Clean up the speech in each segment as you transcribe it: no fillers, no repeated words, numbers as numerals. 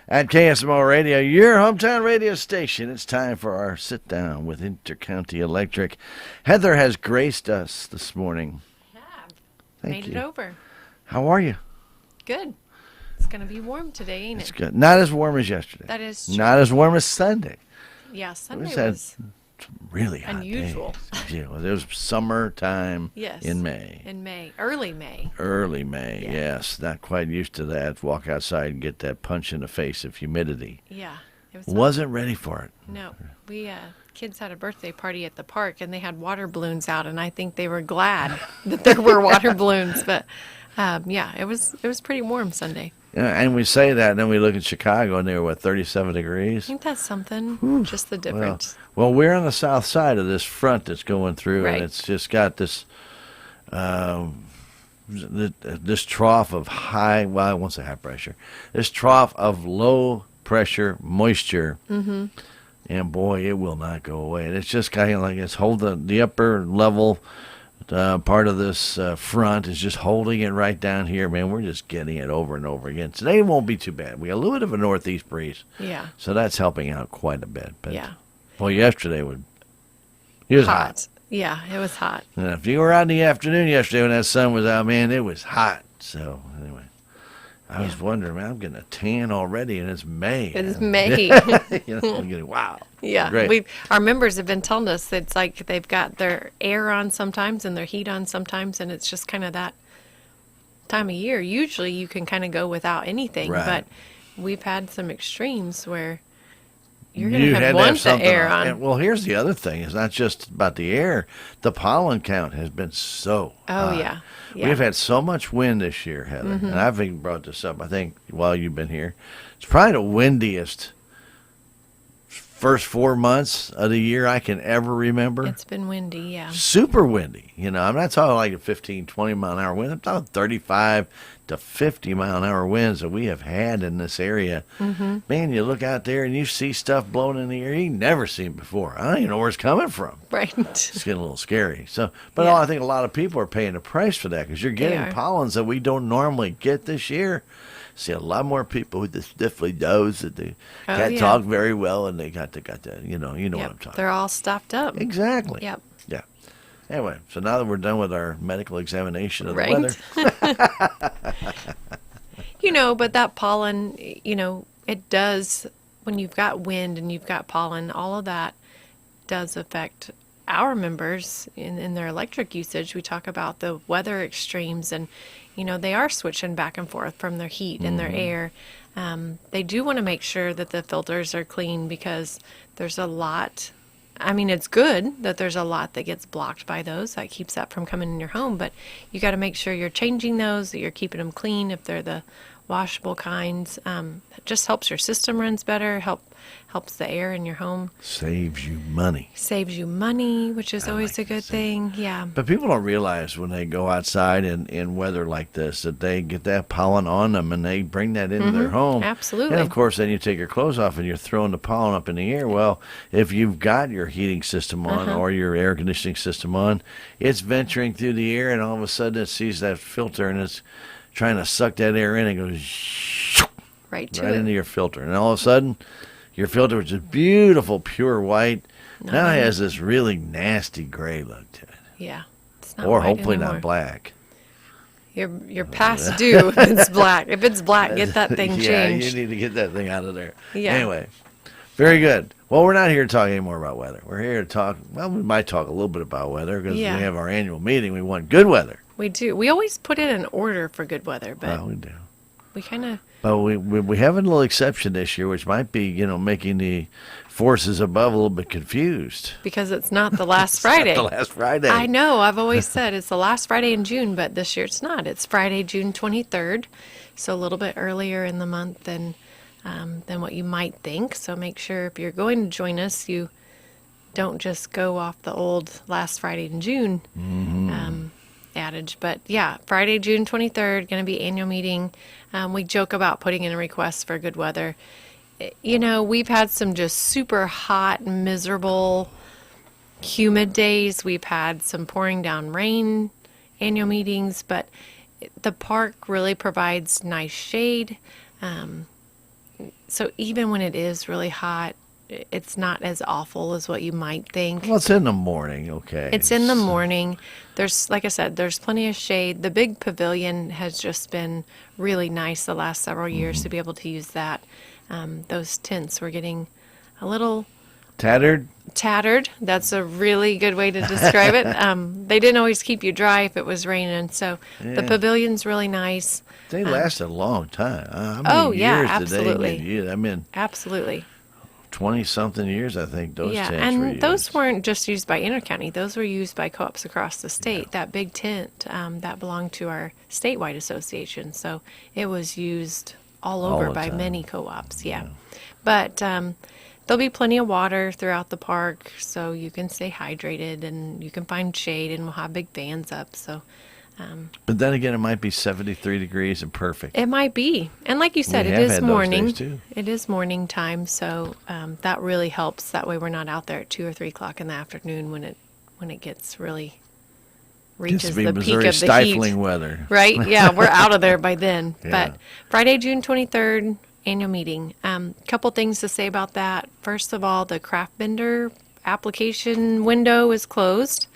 At KSMO Radio, your hometown radio station. It's time for our sit down with Intercounty Electric. Heather has graced us this morning. Yeah, Thank made you. it over. How are you? Good. It's going to be warm today, ain't It's it? good. Not as warm as yesterday. That is true. Not as warm as Sunday. Yeah, Sunday had was really hot unusual. days. Yeah, well, it was summertime Yes. in May. In May. Early May. Early May, Yeah. yes. Not quite used to that. Walk outside and get that punch in the face of humidity. Yeah. It was hot. Wasn't ready for it. No. We kids had a birthday party at the park and they had water balloons out and I think they were glad that there were water balloons, but yeah, it was pretty warm Sunday. Yeah, and we say that, and then we look at Chicago, and they were, 37 degrees? I think that's something, just the difference. Well, we're on the south side of this front that's going through, Right. and it's just got this this trough of high, well, I won't say high pressure, this trough of low pressure moisture. Mm-hmm. And boy, it will not go away. And it's just kind of like it's holding the upper level part of this front is just holding it right down here. Man, we're just getting it over and over again. Today won't be too bad. We got a little bit of a northeast breeze. Yeah. So that's helping out quite a bit. But, Yeah. well, yesterday it was hot. Yeah, it was hot. And if you were out in the afternoon yesterday when that sun was out, man, it was hot. So anyway, I was wondering, man, I'm getting a tan already, and it's May. It's May. You know, I'm getting, wow. Yeah, Great. our members have been telling us it's like they've got their air on sometimes and their heat on sometimes, and it's just kind of that time of year. Usually you can kind of go without anything, Right. but we've had some extremes where you're going You to had have to have one the something air on. on. And, well, here's the other thing. It's not just about the air. The pollen count has been so Oh, high. yeah. Yeah. We've had so much wind this year, Heather. And I've even brought this up, I think, while you've been here. It's probably the windiest first 4 months of the year I can ever remember. It's been windy, yeah. Super windy. You know, I'm not talking like a 15, 20 mile an hour wind. I'm talking 35 to 50 mile an hour winds that we have had in this area. Mm-hmm. Man, you look out there and you see stuff blowing in the air you've never seen before. I don't even know where it's coming from. Right. It's getting a little scary. So, but Yeah. I think a lot of people are paying the price for that because you're getting are. pollens that we don't normally get this year. See a lot more people with the sniffly nose that they can't yeah. talk very well, and they got the you know what I'm Yep. talking. They're all stuffed up. Exactly. Yep. Yeah. Anyway, so now that we're done with our medical examination of the Right. weather, But that pollen, it does, when you've got wind and you've got pollen, all of that does affect our members in their electric usage. We talk about the weather extremes and, they are switching back and forth from their heat and their air. They do want to make sure that the filters are clean because there's a lot. I mean, it's good that there's a lot that gets blocked by those. That keeps that from coming in your home. But you got to make sure you're changing those, that you're keeping them clean if they're the washable kinds. It just helps your system runs better, helps the air in your home. saves you money. Saves you money, which is always a good thing. Yeah. But people don't realize when they go outside in weather like this that they get that pollen on them and they bring that into their home. Absolutely. And of course, then you take your clothes off and you're throwing the pollen up in the air. Well, if you've got your heating system on or your air conditioning system on, it's venturing through the air and all of a sudden it sees that filter and it's trying to suck that air in and goes Right to right it. into your filter. And all of a sudden, your filter, which is beautiful, pure white, now Not has this really nasty gray look to it. Yeah. It's not Or white hopefully anymore. not black. You're past due if it's black. If it's black, get that thing Yeah, changed. you need to get that thing out of there. Yeah. Anyway, very good. Well, we're not here to talk anymore about weather. We're here to talk, well, we might talk a little bit about weather because Yeah. we have our annual meeting. We want good weather. We do. We always put it in order for good weather, but Well, we do. we kind of But we have a little exception this year, which might be, making the forces above a little bit confused. because it's not the last Friday. The last Friday. I know. I've always said it's the last Friday in June, but this year it's not. It's Friday, June 23rd, so a little bit earlier in the month than what you might think. So make sure if you're going to join us, you don't just go off the old last Friday in June adage. But yeah, Friday, June 23rd, going to be annual meeting. We joke about putting in a request for good weather. We've had some just super hot, miserable, humid days. We've had some pouring down rain annual meetings, but the park really provides nice shade. So even when it is really hot, it's not as awful as what you might think. Well, it's in the morning, okay. It's in the morning. There's, like I said, there's plenty of shade. The big pavilion has just been really nice the last several years to be able to use that. Those tents were getting a little Tattered? tattered. That's a really good way to describe it. They didn't always keep you dry if it was raining. So the Yeah. pavilion's really nice. They last a long time. How many Oh, yeah, years absolutely. did they get used? I mean, Absolutely. 20-something years, I think, those Yeah, tents were and used. those weren't just used by Intercounty. Those were used by co-ops across the state. That big tent, that belonged to our statewide association. So it was used all over the by time. many co-ops, yeah. But there'll be plenty of water throughout the park, so you can stay hydrated and you can find shade, and we'll have big fans up. So But then again, it might be 73 degrees and perfect. it might be. And like you said, We it have is had those morning. days, too. It is morning time, so that really helps. That way we're not out there at 2 or 3 o'clock in the afternoon when it gets really Gets reaches to be the Missouri peak of the stifling heat. weather. Right? Yeah, we're out of there by then. Yeah. But Friday, June 23rd, annual meeting. Couple things to say about that. First of all, the craft vendor application window is closed.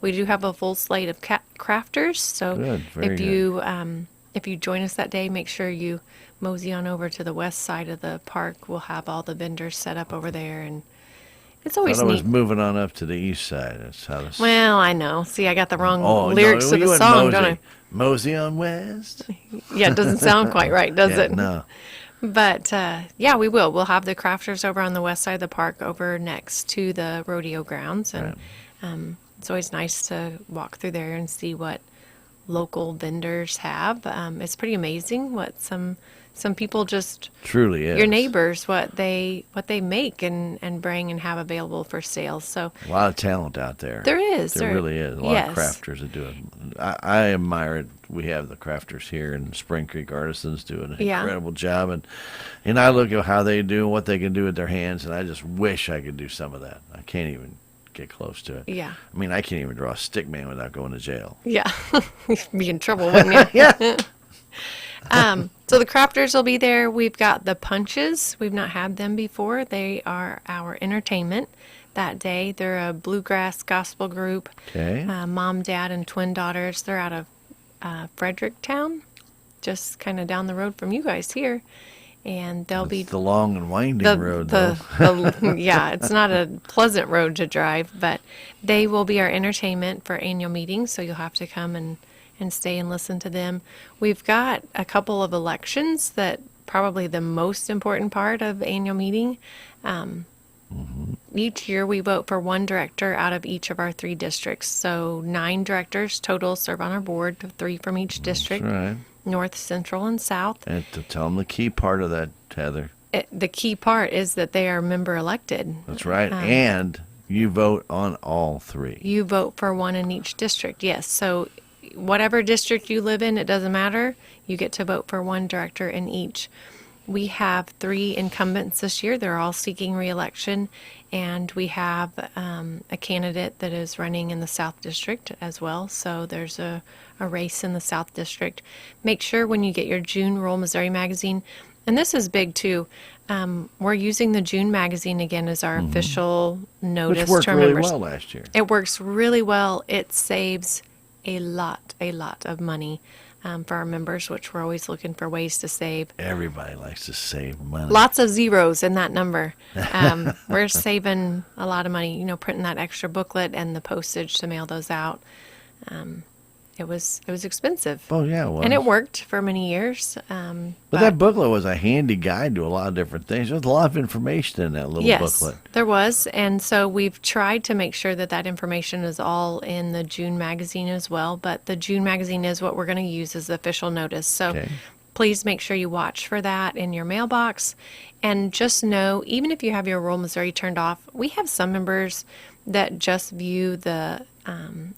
We do have a full slate of crafters, so Good, very if you join us that day, make sure you mosey on over to the west side of the park. We'll have all the vendors set up over there, and it's I always thought I was neat. moving on up to the east side. That's how this. Well, I know. See, I got the wrong Oh, lyrics no, to you the went song, Mosey. don't I? Mosey on west. Yeah, it doesn't sound quite right, does Yeah, it? no. But yeah, we will. We'll have the crafters over on the west side of the park, over next to the rodeo grounds, and it's always nice to walk through there and see what local vendors have. It's pretty amazing what some people just Truly is. your neighbors what they make and bring and have available for sale. So A lot of talent out there. there is. There really is. A lot yes. of crafters that do it. I admire it. We have the crafters here, and Spring Creek Artisans do an Yeah. incredible job. And I look at how they do and what they can do with their hands, and I just wish I could do some of that. I can't even get close to it. Yeah. I mean, I can't even draw a stick man without going to jail. Yeah. You'd be in trouble, wouldn't you? Yeah. So the crafters will be there. We've got the punches. We've not had them before. They are our entertainment that day. They're a bluegrass gospel group. Okay. Mom, dad, and twin daughters. They're out of Fredericktown, just kind of down the road from you guys here. And they'll be It's the long and winding road, though. yeah, it's not a pleasant road to drive, but they will be our entertainment for annual meetings, so you'll have to come and stay and listen to them. We've got a couple of elections that probably the most important part of annual meeting. Each year we vote for one director out of each of our 3 districts. So 9 directors total serve on our board, 3 from each district, That's right. north, central, and south. And to tell them the key part of that, Heather. The key part is that they are member elected. That's right. And you vote on all 3. You vote for one in each district, yes. So whatever district you live in, it doesn't matter. You get to vote for one director in each. We have 3 incumbents this year. They're all seeking re-election. And we have a candidate that is running in the South District as well. So there's a race in the South District. Make sure when you get your June Rural Missouri magazine, and this is big too, we're using the June magazine again as our official notice Which worked to our really members. well last year. It works really well. It saves a lot of money for our members, which we're always looking for ways to save. Everybody likes to save money. Lots of zeros in that number. We're saving a lot of money, printing that extra booklet and the postage to mail those out. It was expensive. Oh, yeah, it was. And it worked for many years. But that booklet was a handy guide to a lot of different things. There's a lot of information in that little Yes, booklet. there was. And so we've tried to make sure that information is all in the June magazine as well. But the June magazine is what we're going to use as the official notice. So Okay. please make sure you watch for that in your mailbox. And just know, even if you have your Rural Missouri turned off, we have some members that just view the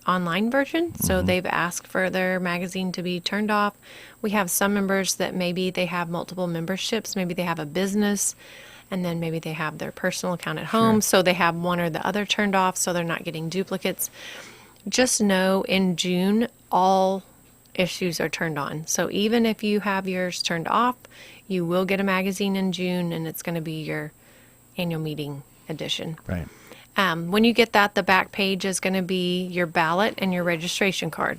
online version. So they've asked for their magazine to be turned off. We have some members that maybe they have multiple memberships. Maybe they have a business, and then maybe they have their personal account at home. So they have one or the other turned off, so they're not getting duplicates. Just know in June, all issues are turned on. So even if you have yours turned off, you will get a magazine in June, and it's going to be your annual meeting edition. Right. When you get that, the back page is going to be your ballot and your registration card.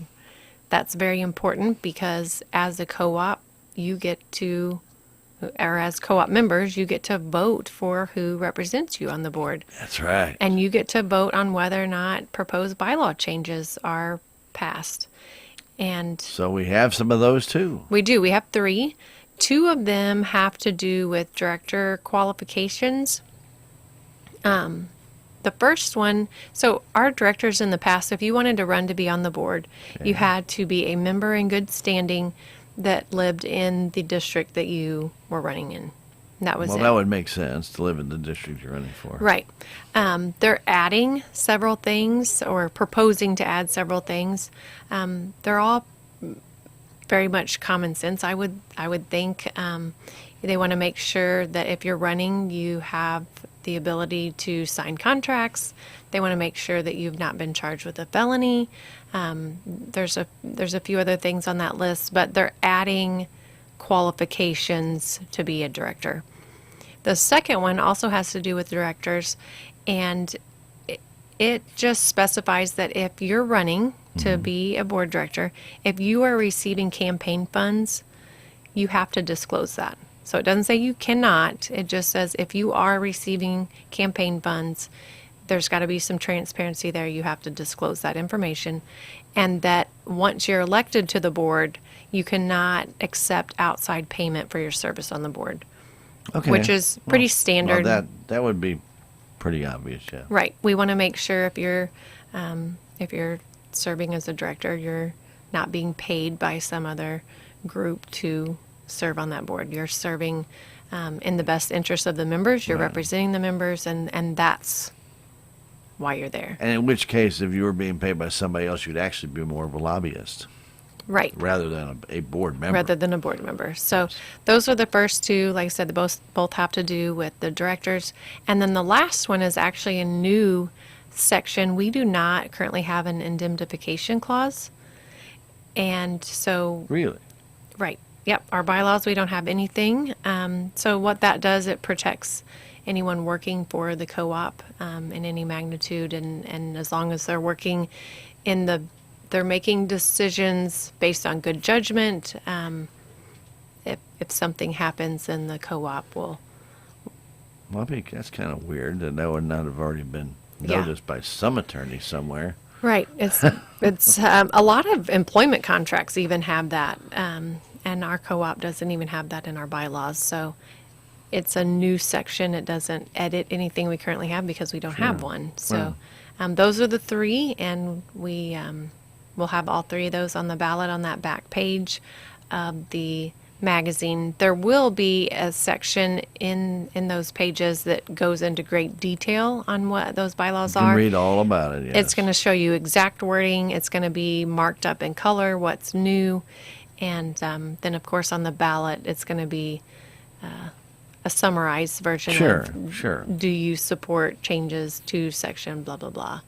That's very important because as a co-op, you get to, or as co-op members, you get to vote for who represents you on the board. That's right. And you get to vote on whether or not proposed bylaw changes are passed. And So we have some of those too. we do. We have 3. 2 of them have to do with director qualifications. The first one, so our directors in the past, if you wanted to run to be on the board, you had to be a member in good standing that lived in the district that you were running in. That was it. That would make sense to live in the district you're running for. Right. They're adding several things or proposing to add several things. They're all very much common sense, I would think. They want to make sure that if you're running, you have the ability to sign contracts. They want to make sure that you've not been charged with a felony. There's a few other things on that list, but they're adding qualifications to be a director. The second one also has to do with directors, and it just specifies that if you're running to be a board director, if you are receiving campaign funds, you have to disclose that. So it doesn't say you cannot. It just says if you are receiving campaign funds, there's got to be some transparency there. You have to disclose that information. And that once you're elected to the board, you cannot accept outside payment for your service on the board. Okay. Which is pretty standard. Well, that would be pretty obvious, yeah. Right. We want to make sure if you're serving as a director, you're not being paid by some other group to serve on that board. You're serving in the best interest of the members. You're representing the members, and that's why you're there. And in which case, if you were being paid by somebody else, you'd actually be more of a lobbyist. Right. Rather than a board member. Rather than a board member. So those are the first 2. Like I said, they both have to do with the directors. And then the last one is actually a new section. We do not currently have an indemnification clause. And so... Really? Right. Yep. Our bylaws, we don't have anything. So what that does, it protects anyone working for the co-op in any magnitude. And as long as they're working they're making decisions based on good judgment. If something happens, then the co-op will. Well, I think that's kind of weird that would not have already been noticed by some attorney somewhere. Right. It's a lot of employment contracts even have that. And our co-op doesn't even have that in our bylaws. So it's a new section. It doesn't edit anything we currently have because we don't have one. So those are the 3, and we'll have all 3 of those on the ballot on that back page of the magazine. There will be a section in those pages that goes into great detail on what those bylaws You can are. read all about it, yes. It's going to show you exact wording. It's going to be marked up in color, what's new. And then, of course, on the ballot, it's going to be a summarized version Sure. Do you support changes to section blah, blah, blah.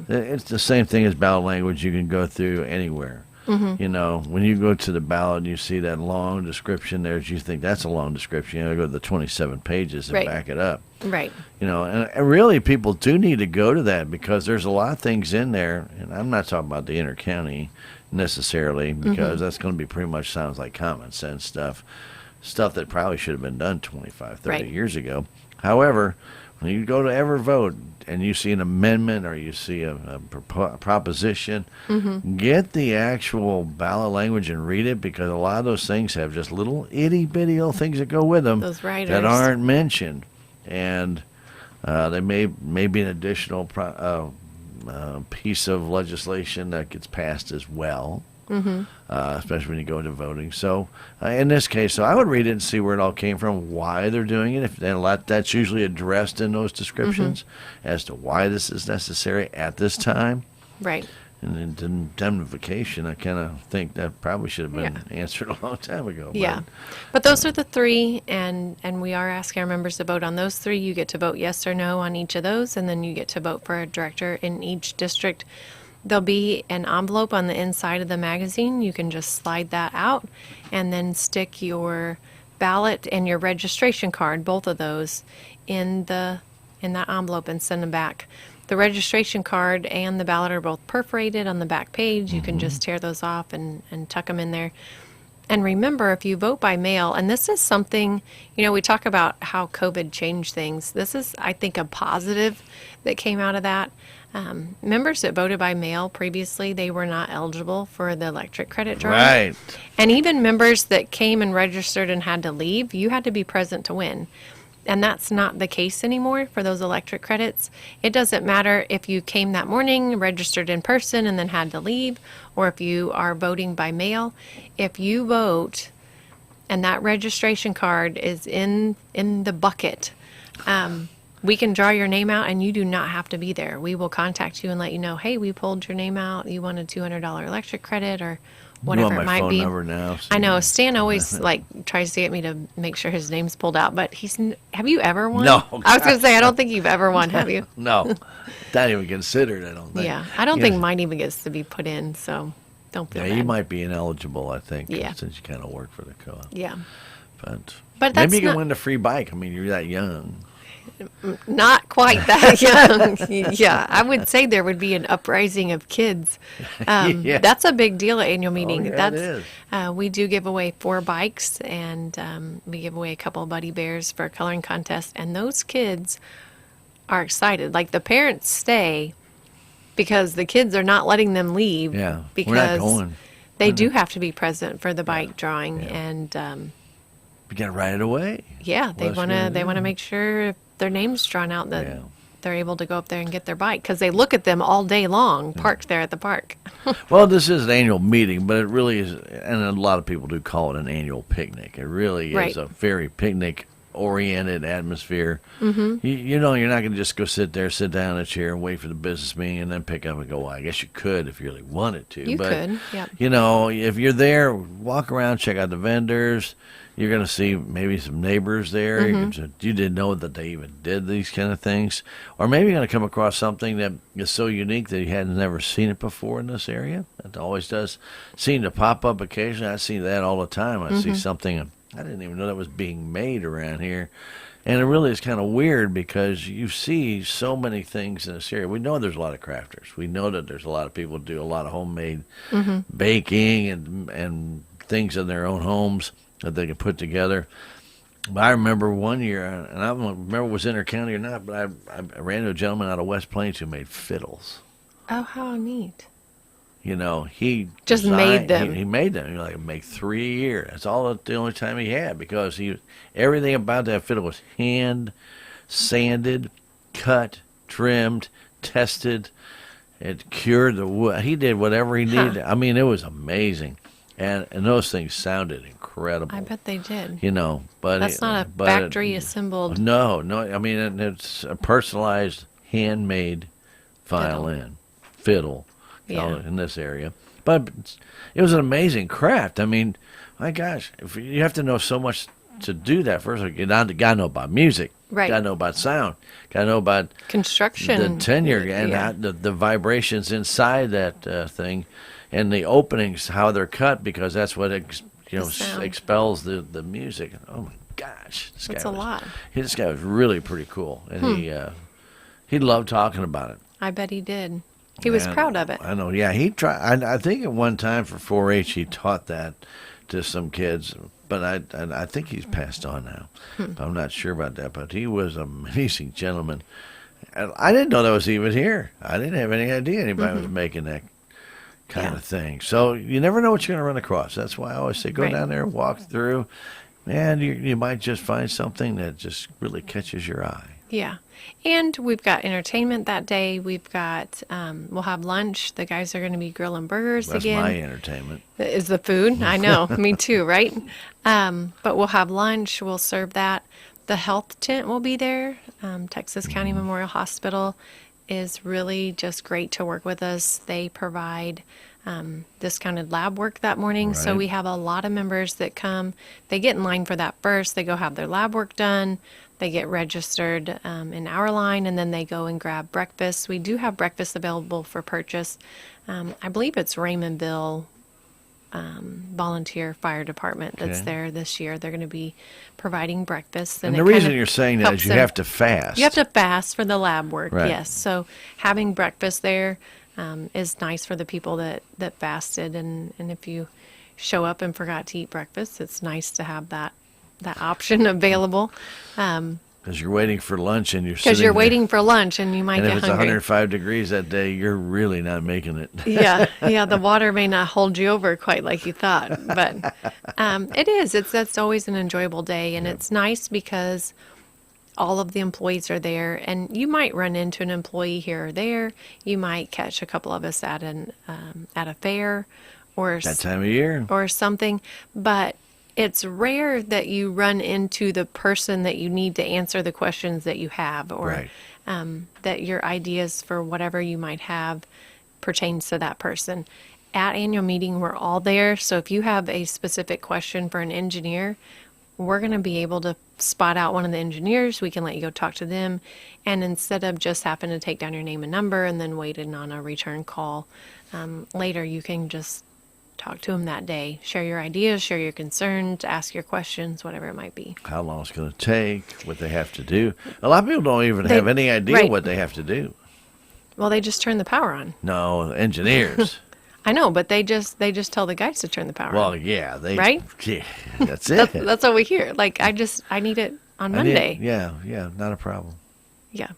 It's the same thing as ballot language you can go through anywhere. You know, when you go to the ballot and you see that long description there, you think that's a long description. You know, go to the 27 pages and back it up. Right. You know, and really people do need to go to that because there's a lot of things in there, and I'm not talking about the Intercounty necessarily because that's going to be pretty much sounds like common sense stuff that probably should have been done 25, 30 years ago. However, when you go to ever vote and you see an amendment or you see a proposition, get the actual ballot language and read it because a lot of those things have just little itty-bitty little things that go with them that aren't mentioned. And they may be an additional piece of legislation that gets passed as well. Especially when you go into voting. So in this case, I would read it and see where it all came from, why they're doing it. That's usually addressed in those descriptions as to why this is necessary at this time. Right. And indemnification, I kind of think that probably should have been answered a long time ago. Yeah. But those are the 3, and we are asking our members to vote on those 3. You get to vote yes or no on each of those, and then you get to vote for a director in each district. There'll be an envelope on the inside of the magazine. You can just slide that out and then stick your ballot and your registration card, both of those, in that envelope and send them back. The registration card and the ballot are both perforated on the back page. You can just tear those off and tuck them in there. And remember, if you vote by mail, and this is something, we talk about how COVID changed things. This is, I think, a positive that came out of that. Members that voted by mail previously, they were not eligible for the electric credit drawing. Right. And even members that came and registered and had to leave, you had to be present to win. And that's not the case anymore for those electric credits. It doesn't matter if you came that morning, registered in person, and then had to leave, or if you are voting by mail. If you vote and that registration card is in the bucket, we can draw your name out and you do not have to be there. We will contact you and let you know, hey, we pulled your name out. You want a $200 electric credit or whatever it might phone be. Number now, I know Stan always tries to get me to make sure his name's pulled out, but have you ever won? No. I was going to say, I don't think you've ever won, have you? No. Not even considered, I don't think. Yeah. I don't think mine even gets to be put in, so don't feel Yeah, bad. you might be ineligible, I think, Yeah. since you kind of work for the co-op. Yeah. But But maybe that's you can not- win the free bike. I mean, you're that young. Not quite that young. Yeah, I would say there would be an uprising of kids. Yeah. That's a big deal at annual meeting. yeah, That's it is. We do give away 4 bikes, and we give away a couple of Buddy Bears for a coloring contest, and those kids are excited. Like the parents stay because the kids are not letting them leave. Yeah, because we're not going. they do have to be present for the bike drawing, and You got to ride it away. yeah, they Well, that's want good, to. They want to yeah. make sure if their name's drawn out that Yeah. they're able to go up there and get their bike because they look at them all day long, parked there at the park. Well, this is an annual meeting, but it really is, and a lot of people do call it an annual picnic. It really Right. is a very picnic-oriented atmosphere. Mm-hmm. You're not going to just go sit down in a chair and wait for the business meeting and then pick up and go. Well, I guess you could if you really wanted to. You but, could, yep. If you're there, walk around, check out the vendors. You're going to see maybe some neighbors there. Mm-hmm. You didn't know that they even did these kind of things. Or maybe you're going to come across something that is so unique that you had never seen it before in this area. It always does seem to pop up occasionally. I see that all the time. I see something, I didn't even know that was being made around here. And it really is kind of weird because you see so many things in this area. We know there's a lot of crafters. We know that there's a lot of people who do a lot of homemade baking and things in their own homes that they can put together. But I remember one year, and I don't remember if it was Intercounty or not, but I ran into a gentleman out of West Plains who made fiddles. Oh, how neat! He Just made them. He made them. He make 3 a year. That's the only time he had because everything about that fiddle was hand sanded, cut, trimmed, tested. It cured the wood. He did whatever he needed. I mean, it was amazing. And those things sounded incredible. I bet they did. But That's not a factory assembled. No. I mean, it's a personalized, handmade violin, fiddle, Yeah. in this area. But it was an amazing craft. I mean, my gosh, if you have to know so much to do that. First, you got to know about music. Right. Got to know about sound. Got to know about Construction. the tenure and Yeah. the vibrations inside that thing. And the openings, how they're cut, because that's what sound. expels the music. Oh my gosh, That's a lot. This guy was really pretty cool, and he loved talking about it. I bet he did. He was And proud of it. I know. Yeah, he tried. I think at one time for 4-H he taught that to some kids, but I think he's passed on now. I'm not sure about that, but he was an amazing gentleman. And I didn't know that was even here. I didn't have any idea anybody was making that kind of thing. So you never know what you're going to run across. That's why I always say go Right. down there, walk through, and you might just find something that just really catches your eye. Yeah. And we've got entertainment that day. We've got, we'll have lunch. The guys are going to be grilling burgers That's again. my entertainment. Is the food? I know. Me too, right? But we'll have lunch. We'll serve that. The health tent will be there. Texas County Memorial Hospital is really just great to work with us. They provide discounted lab work that morning. So Right. we have a lot of members that come. They get in line for that first. They go have their lab work done. They get registered in our line, and then they go and grab breakfast. We do have breakfast available for purchase. I believe it's Raymondville Volunteer Fire Department that's Okay. there this year. They're going to be providing breakfast. And it the kind reason of you're saying that helps is you them- have to fast. You have to fast for the lab work, Right. yes. So having breakfast there is nice for the people that fasted. And if you show up and forgot to eat breakfast, it's nice to have that option available. Because you're waiting for lunch and you're Because sitting you're there. waiting for lunch and you might And if get it's hungry. 105 degrees that day, you're really not making it. Yeah, the water may not hold you over quite like you thought, but it is. That's always an enjoyable day, and it's nice because all of the employees are there, and you might run into an employee here or there. You might catch a couple of us at a fair, or That time of year. or something, but it's rare that you run into the person that you need to answer the questions that you have, or Right. that your ideas for whatever you might have pertains to that person. At annual meeting, we're all there. So if you have a specific question for an engineer, we're going to be able to spot out one of the engineers. We can let you go talk to them. And instead of just having to take down your name and number and then waiting on a return call later, you can just talk to them that day, share your ideas, share your concerns, ask your questions, whatever it might be. How long it's going to take, what they have to do. A lot of people don't even They- have any idea right. what they have to do. Well, they just turn the power on. No, engineers. I know, but they just tell the guys to turn the power Well, on. yeah, they. Right? Yeah, that's it. That's what we hear. Like I need it on I need- Monday. yeah, not a problem. Yeah.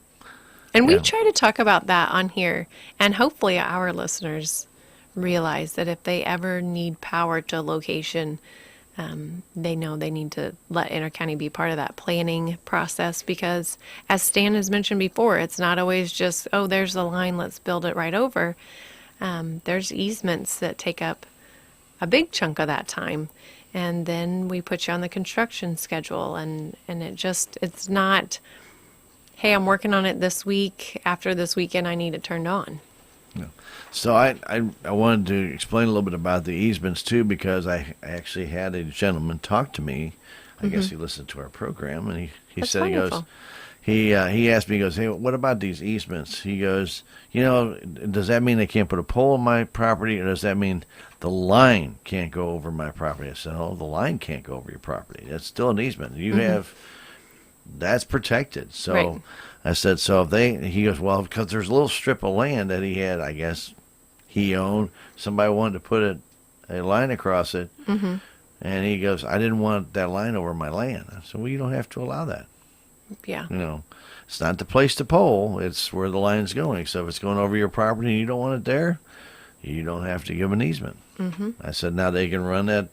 And we Yeah. try to talk about that on here, and hopefully our listeners realize that if they ever need power to a location, they know they need to let Intercounty be part of that planning process, because as Stan has mentioned before, it's not always just, oh, there's the line, let's build it right over. There's easements that take up a big chunk of that time. And then we put you on the construction schedule, and it's not, hey, I'm working on it this week. After this weekend, I need it turned on. So I wanted to explain a little bit about the easements too, because I actually had a gentleman talk to me. I guess he listened to our program, and he That's said, wonderful. he asked me, he goes, hey, what about these easements? He goes, does that mean they can't put a pole on my property, or does that mean the line can't go over my property? I said, oh, the line can't go over your property. That's still an easement. You have, that's protected. So Right. I said, so if he goes, well, because there's a little strip of land that he had, I guess he owned. Somebody wanted to put a line across it. Mm-hmm. And he goes, I didn't want that line over my land. I said, well, you don't have to allow that. Yeah. It's not the place to pole. It's where the line's going. So if it's going over your property and you don't want it there, you don't have to give an easement. Mm-hmm. I said, now they can run that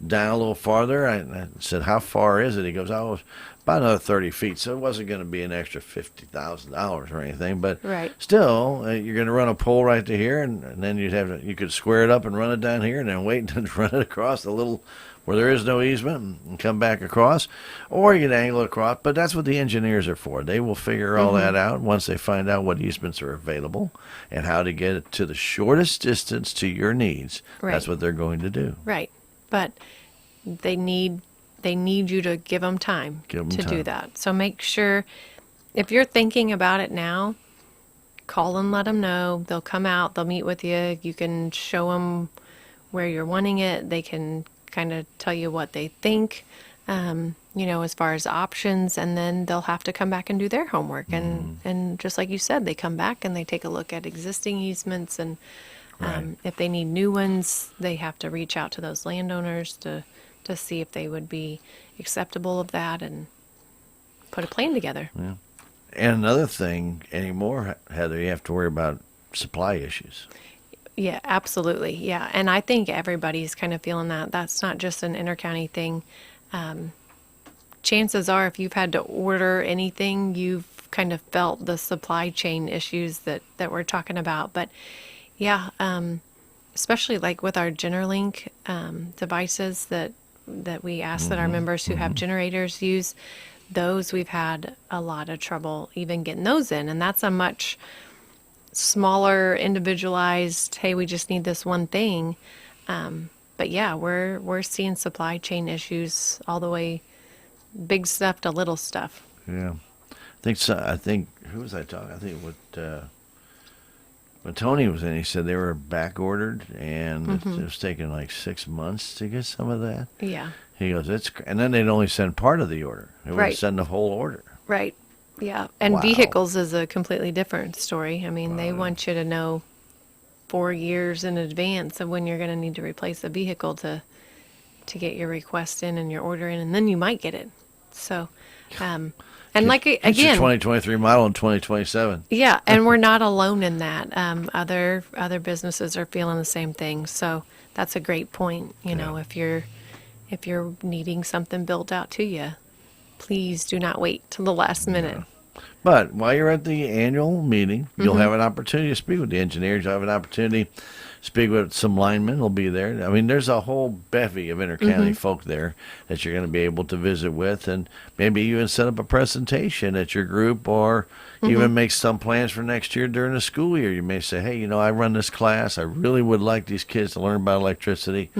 down a little farther. I said, how far is it? He goes, oh, about another 30 feet. So it wasn't going to be an extra $50,000 or anything. But Right. still, you're going to run a pole right to here, and then you could square it up and run it down here, and then wait and run it across the little where there is no easement and come back across, or you can angle it across. But that's what the engineers are for. They will figure all that out once they find out what easements are available and how to get it to the shortest distance to your needs. Right. That's what they're going to do. Right. But they need you to give them time Give 'em to time. do that. So make sure, if you're thinking about it now, call and let them know. They'll come out. They'll meet with you. You can show them where you're wanting it. They can kind of tell you what they think, as far as options, and then they'll have to come back and do their homework. And just like you said, they come back and they take a look at existing easements, and Right. if they need new ones, they have to reach out to those landowners to see if they would be acceptable of that and put a plan together. And another thing anymore, Heather, you have to worry about supply issues. Yeah, absolutely. Yeah. And I think everybody's kind of feeling that. That's not just an intercounty thing. Chances are, if you've had to order anything, you've kind of felt the supply chain issues that we're talking about. But yeah, especially like with our GeneraLink devices that we ask that our members who have generators use, those we've had a lot of trouble even getting those in. And that's a much smaller, individualized, hey, we just need this one thing. But yeah, we're seeing supply chain issues all the way, big stuff to little stuff. Yeah. I think who was I talking? I think when Tony was in, he said they were back ordered, and it was taking like 6 months to get some of that. Yeah. He goes, and then they'd only send part of the order. They wouldn't Right. send the whole order. Right. Yeah. And Wow. vehicles is a completely different story. I mean, they want you to know 4 years in advance of when you're going to need to replace a vehicle to get your request in and your order in, and then you might get it. So, and like Get your again, 2023 model in 2027. yeah, and we're not alone in that. Other businesses are feeling the same thing. So that's a great point. You know, if you're needing something built out to you, please do not wait till the last minute. But while you're at the annual meeting, you'll have an opportunity to speak with the engineers. You'll have an opportunity to speak with some linemen. Will be there. I mean, there's a whole bevy of intercounty folk there that you're going to be able to visit with, and maybe even set up a presentation at your group, or even make some plans for next year during the school year. You may say, hey, you know, I run this class. I really would like these kids to learn about electricity.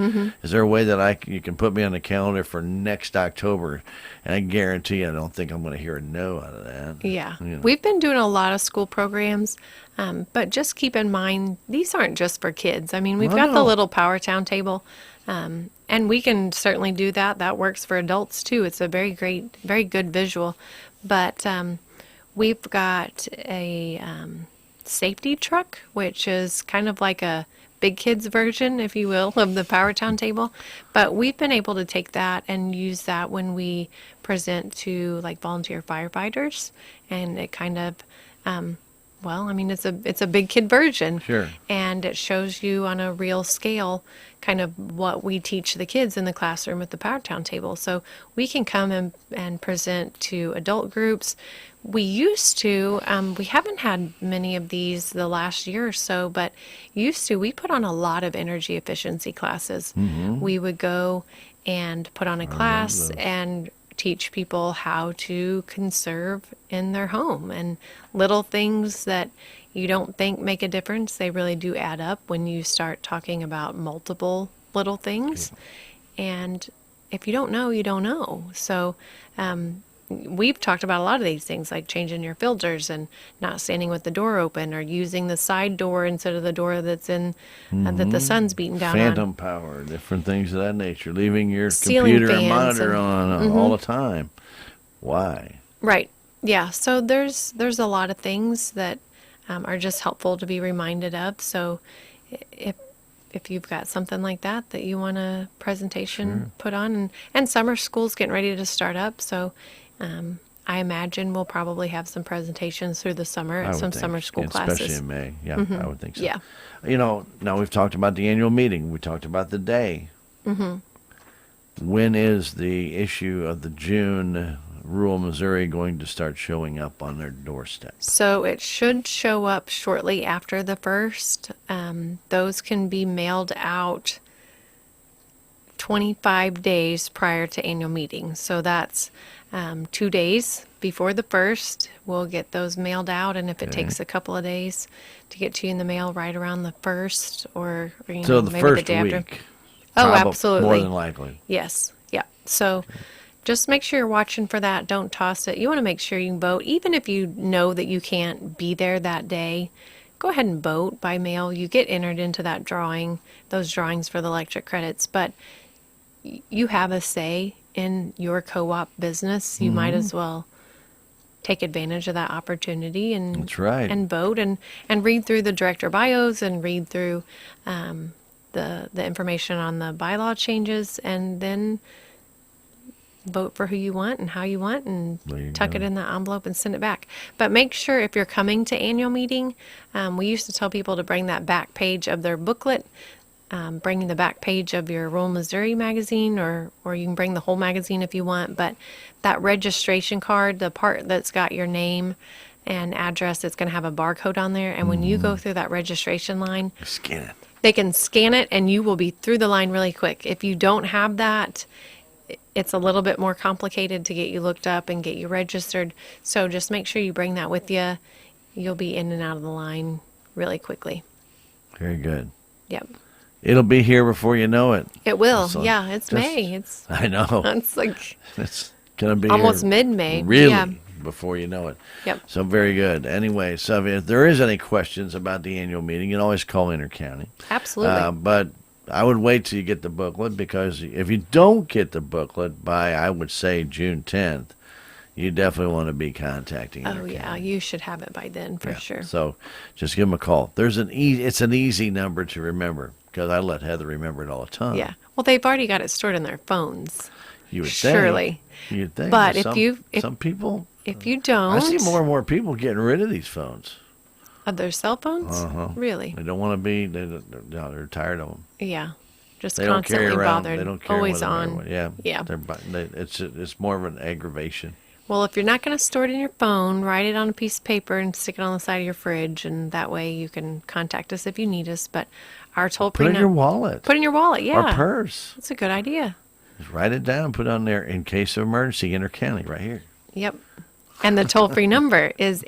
Is there a way that you can put me on the calendar for next October? And I guarantee I don't think I'm going to hear a no out of that. Yeah. You know. We've been doing a lot of school programs, but just keep in mind, these aren't just for kids. I mean, we've got the No. little Power Town table, and we can certainly do that. That works for adults too. It's a very good visual. But we've got a safety truck, which is kind of like a big kids version, if you will, of the Power Town table. But we've been able to take that and use that when we present to like volunteer firefighters, and it kind of, well, I mean, it's a big kid version. Sure. And it shows you on a real scale kind of what we teach the kids in the classroom at the Power Town table. So we can come and present to adult groups. We used to, we haven't had many of these the last year or so, but we put on a lot of energy efficiency classes. We would go and put on a class and teach people how to conserve in their home, and little things that you don't think make a difference, they really do add up when you start talking about multiple little things. And if you don't know, you don't know. So we've talked about a lot of these things, like changing your filters and not standing with the door open, or using the side door instead of the door that's in that the sun's beating down Phantom on. power, different things of that nature. Leaving your Ceiling computer and fans monitor and- on all the time. Why? Right. Yeah. So there's a lot of things that are just helpful to be reminded of. So if you've got something like that you want a presentation put on, and summer school's getting ready to start up, so I imagine we'll probably have some presentations through the summer I at would some think, summer school especially classes. in May. Yeah, I would think so. Yeah. You know, now we've talked about the annual meeting. We talked about the day. When is the issue of the June rural Missouri going to start showing up on their doorstep? So it should show up shortly after the 1st. Those can be mailed out 25 days prior to annual meeting. So that's 2 days before the 1st. We'll get those mailed out, and if it takes a couple of days to get to you in the mail right around the 1st, or you So know, the maybe first the day week. after. Oh, absolutely. More than likely. Yes. Yeah. So just make sure you're watching for that. Don't toss it. You want to make sure you can vote. Even if you know that you can't be there that day, go ahead and vote by mail. You get entered into that drawing, those drawings for the electric credits, but you have a say in your co-op business. You might as well take advantage of that opportunity and That's right. and vote and read through the director bios and read through the information on the bylaw changes, and then vote for who you want and how you want, and There you tuck go. it in the envelope and send it back. But make sure if you're coming to annual meeting, we used to tell people to bring that back page of their booklet, bring the back page of your Rural Missouri magazine, or you can bring the whole magazine if you want, but that registration card, the part that's got your name and address, it's going to have a barcode on there, and when you go through that registration line, Scan it. they can scan it and you will be through the line really quick. If you don't have that, it's a little bit more complicated to get you looked up and get you registered. So just make sure you bring that with you. You'll be in and out of the line really quickly. Very good. Yep. It'll be here before you know it. It will. So Yeah, it's just- May. It's I know. it's like It's going to be almost here mid-May. Really, Yeah. before you know it. Yep. So very good. Anyway, so if there is any questions about the annual meeting, you can always call Intercounty. Absolutely. But I would wait till you get the booklet, because if you don't get the booklet by, I would say, June 10th, you definitely want to be contacting Oh Intercounty. yeah, you should have it by then for Yeah. sure. So just give them a call. It's an easy number to remember, because I let Heather remember it all the time. Yeah. Well, they've already got it stored in their phones. You would Surely. think. You'd think. But if some people, if you don't, I see more and more people getting rid of these phones. of their cell phones, really, They don't want to be. They're tired of them. yeah, just They don't carry constantly around. bothered, They don't carry always with them on. everywhere. Yeah. Yeah. It's more of an aggravation. Well, if you're not going to store it in your phone, write it on a piece of paper and stick it on the side of your fridge, and that way you can contact us if you need us. But our toll-free Put it in your wallet. Put it in your wallet, yeah. Or purse. That's a good idea. Just write it down. Put it on there in case of emergency. Intercounty, right here. Yep. And the toll-free number is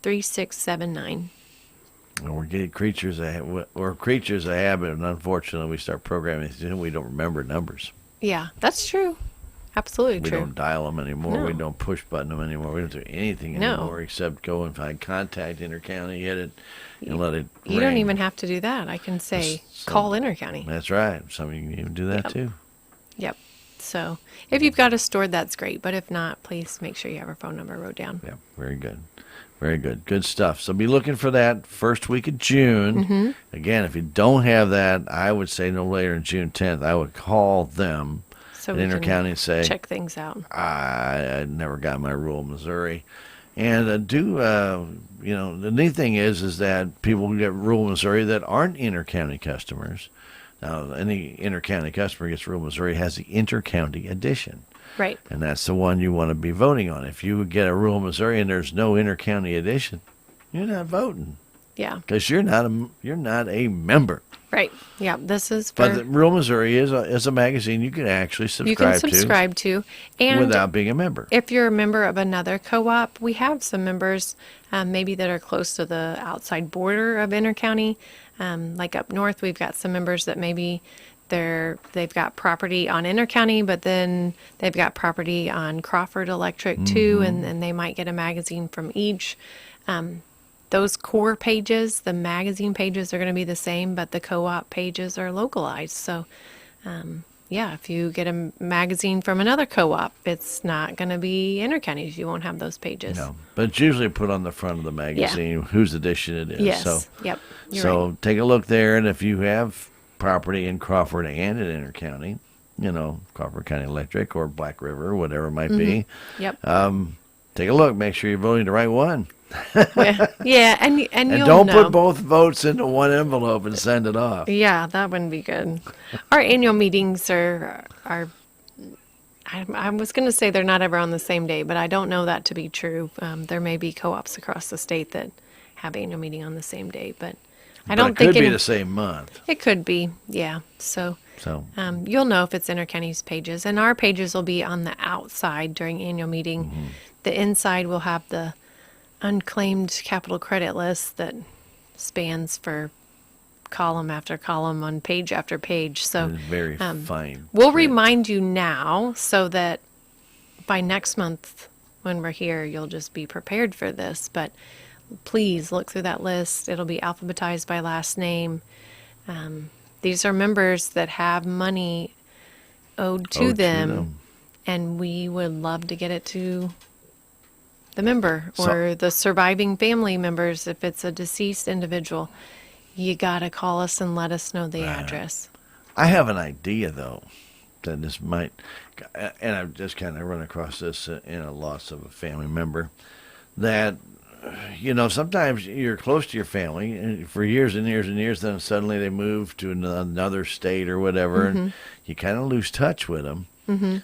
866-621-3679. And we're getting creatures of habit, and unfortunately, we start programming things and we don't remember numbers. Yeah, that's true. Absolutely We true. don't dial them anymore. No. We don't push button them anymore. We don't do anything No. anymore except go and find contact Intercounty, hit it, and let it You don't ring. even have to do that. I can say, So- call Intercounty. That's right. Some of you can even do that Yep. too. Yep. So if you've got it stored, that's great. But if not, please make sure you have our phone number wrote down. Yeah, very good. Very good. Good stuff. So be looking for that first week of June. Mm-hmm. Again, if you don't have that, I would say no later than June 10th. I would call them So at we Intercounty and say, check things out. I never got my rural Missouri. And the neat thing is that people get rural Missouri that aren't Intercounty customers. Now, any Intercounty customer gets rural Missouri has the Intercounty edition. Right. And that's the one you want to be voting on. If you get a rural Missouri and there's no Intercounty edition, you're not voting, Yeah. because you're not a member. Right. Yeah. This is for But the Rural Missouri is a magazine you can actually you can subscribe subscribe to. And without being a member. if you're a member of another co-op, we have some members maybe that are close to the outside border of Intercounty. Like up north, we've got some members that maybe they've got property on Intercounty, but then they've got property on Crawford Electric too, and they might get a magazine from each. Those core pages, the magazine pages are going to be the same, but the co-op pages are localized. So, yeah, if you get a magazine from another co-op, it's not going to be Intercounty's. You won't have those pages. No, but it's usually put on the front of the magazine whose edition it is. Yes. So, Yep. You're right. take a look there, and if you have property in Crawford and in Intercounty, Crawford County Electric or Black River, whatever it might be, Yep. take a look. Make sure you're voting the right one. Yeah, and And you'll don't know. put both votes into one envelope and send it off. Yeah, that wouldn't be good. Our annual meetings are I was going to say they're not ever on the same day, but I don't know that to be true. There may be co-ops across the state that have annual meeting on the same day, but I But don't it think could be any- the same month. it could be. Yeah. So So you'll know if it's Intercounty's pages, and our pages will be on the outside during annual meeting. Mm-hmm. The inside will have the unclaimed capital credit list that spans for column after column on page after page. So it's very fine. we'll print. remind you now so that by next month when we're here, you'll just be prepared for this. But please look through that list. It'll be alphabetized by last name. These are members that have money owed to them, and we would love to get it to the member or the surviving family members. If it's a deceased individual, you got to call us and let us know the address. I have an idea, though, that this might, and I've just kind of run across this in a loss of a family member, that, sometimes you're close to your family and for years and years and years, then suddenly they move to another state or whatever, and you kind of lose touch with them. Mm-hmm.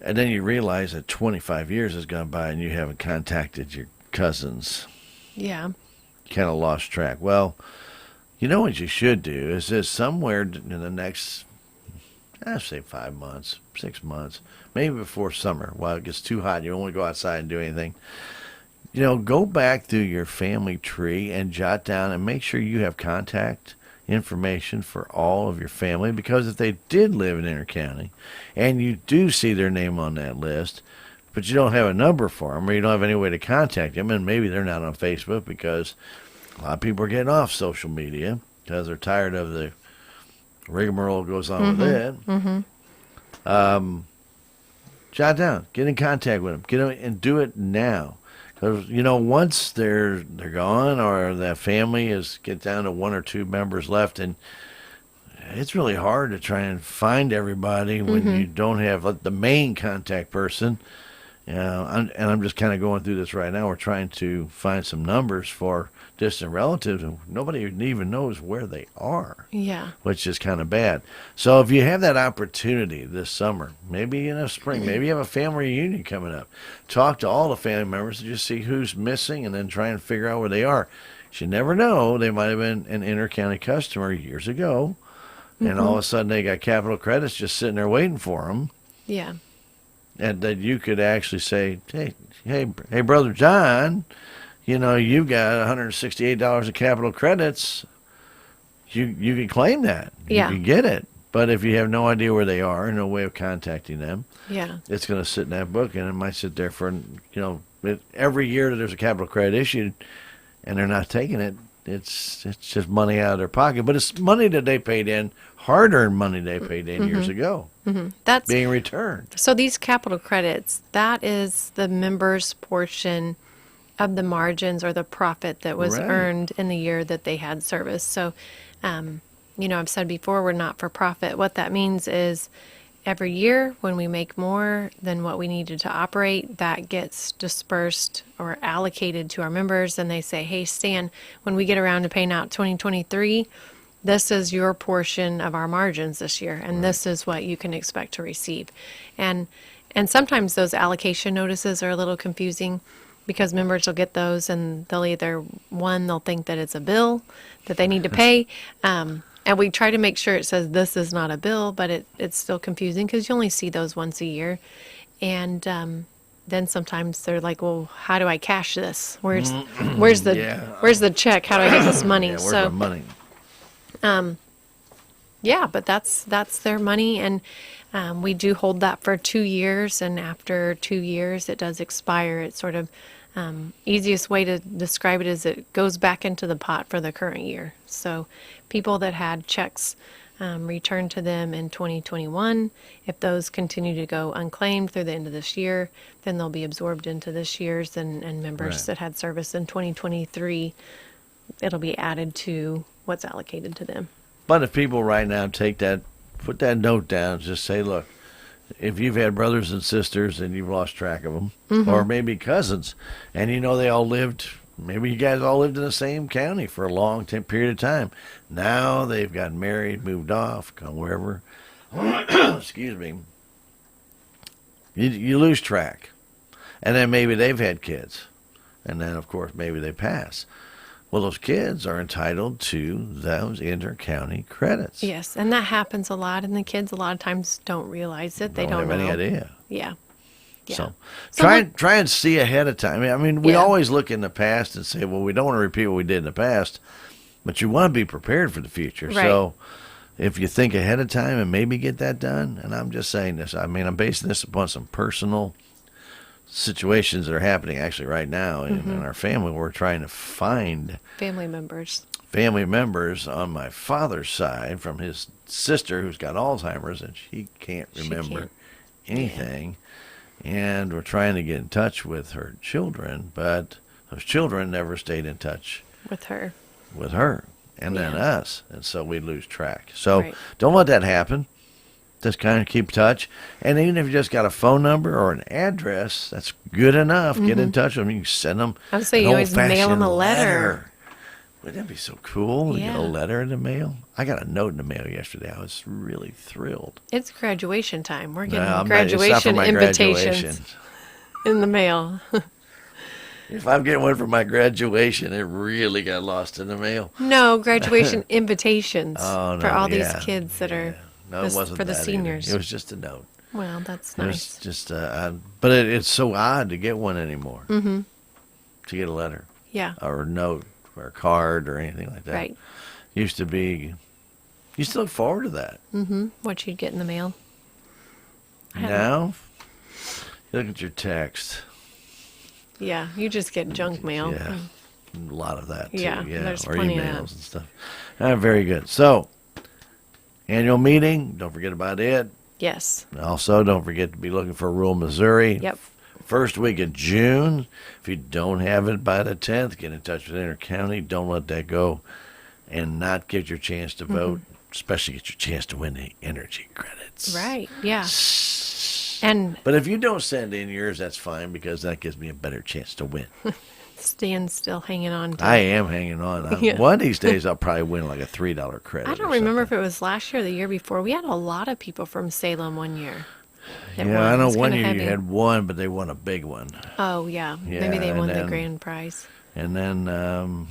And then you realize that 25 years has gone by and you haven't contacted your cousins. Yeah. Kind of lost track. Well, you know what you should do is this somewhere in the next, I'd say 5 months, 6 months, maybe before summer, while it gets too hot, you don't want to go outside and do anything. go back through your family tree and jot down and make sure you have contact information for all of your family, because if they did live in Intercounty and you do see their name on that list, but you don't have a number for them or you don't have any way to contact them, and maybe they're not on Facebook because a lot of people are getting off social media because they're tired of the rigmarole that goes on with it. Jot down, get in contact with them, get them, and do it now. Because once they're gone, or that family get down to one or two members left, and it's really hard to try and find everybody when you don't have the main contact person. I'm just kind of going through this right now. We're trying to find some numbers for distant relatives, and nobody even knows where they are. Yeah. Which is kind of bad. So if you have that opportunity this summer, maybe in the spring, maybe you have a family reunion coming up, talk to all the family members and just see who's missing and then try and figure out where they are. You never know. They might have been an Intercounty customer years ago, and all of a sudden they got capital credits just sitting there waiting for them. Yeah. And that you could actually say, hey, Brother John, you've got $168 of capital credits. You can claim that. Yeah. You can get it. But if you have no idea where they are, no way of contacting them, it's going to sit in that book, and it might sit there for, every year that there's a capital credit issued and they're not taking it, it's just money out of their pocket. But it's money that they paid in, hard-earned money they paid in years ago. That's being returned. So these capital credits, that is the members' portion of the margins or the profit that was earned in the year that they had service. So, I've said before, we're not for profit. What that means is every year when we make more than what we needed to operate, that gets dispersed or allocated to our members. And they say, hey, Stan, when we get around to paying out 2023, this is your portion of our margins this year, and this is what you can expect to receive. And sometimes those allocation notices are a little confusing because members will get those and they'll they'll think that it's a bill that they need to pay. And we try to make sure it says this is not a bill, but it's still confusing because you only see those once a year. And then sometimes they're like, well, how do I cash this? Where's the check? How do I get this money? Where's my money? But that's their money, and we do hold that for 2 years, and after 2 years it does expire. It's sort of easiest way to describe it is it goes back into the pot for the current year. So people that had checks returned to them in 2021, if those continue to go unclaimed through the end of this year, then they'll be absorbed into this year's, and members that had service in 2023, it'll be added to what's allocated to them. But if people right now put that note down, just say, look, if you've had brothers and sisters and you've lost track of them, or maybe cousins, and they all lived, maybe you guys all lived in the same county for a long period of time. Now they've gotten married, moved off, gone wherever. Excuse me. You lose track. And then maybe they've had kids. And then, of course, maybe they pass. Well, those kids are entitled to those intercounty credits. Yes, and that happens a lot, and the kids a lot of times don't realize it. They don't have know. any idea. Yeah. So try and see ahead of time. I mean, we always look in the past and say, well, we don't want to repeat what we did in the past, but you want to be prepared for the future. Right. So if you think ahead of time and maybe get that done, and I'm just saying this, I mean, I'm basing this upon some personal situations that are happening actually right now in our family. We're trying to find family members on my father's side from his sister who's got Alzheimer's and she can't remember anything. And we're trying to get in touch with her children, but those children never stayed in touch with her and then us, and so we lose track. So don't let that happen. Just kind of keep touch. And even if you just got a phone number or an address, that's good enough. Get in touch with them. You can send them I would say you always mail them a letter. Wouldn't that be so cool to get a letter in the mail? I got a note in the mail yesterday. I was really thrilled. It's graduation time. We're getting graduation invitations in the mail. If I'm getting one for my graduation, it really got lost in the mail. No, graduation invitations for all these kids that are... No, it wasn't for the seniors. Either. It was just a note. Well, that's nice. It was just, but it's so odd to get one anymore. to get a letter Yeah. or a note or a card or anything like that. Right. Used to look forward to that. Mm-hmm. What you'd get in the mail. Now, you look at your text. Yeah, you just get junk mail. Yeah, a lot of that too. Yeah, Yeah, there's or plenty of emails that. and stuff. Very good. So, annual meeting. Don't forget about it. Yes. Also, don't forget to be looking for rural Missouri. Yep. First week of June. If you don't have it by the 10th, get in touch with Intercounty. Don't let that go, and not get your chance to vote. Especially get your chance to win the energy credits. Right. Yeah. And But if you don't send in yours, that's fine because that gives me a better chance to win. Stan's still hanging on to I am hanging on. Yeah. One of these days, I'll probably win like a $3 credit. I don't remember if it was last year or the year before. We had a lot of people from Salem one year. that Yeah, won. I know It's one kinda year you heavy. had one, but they won a big one. Oh, yeah. Yeah, Maybe they and won the then- grand prize. And then,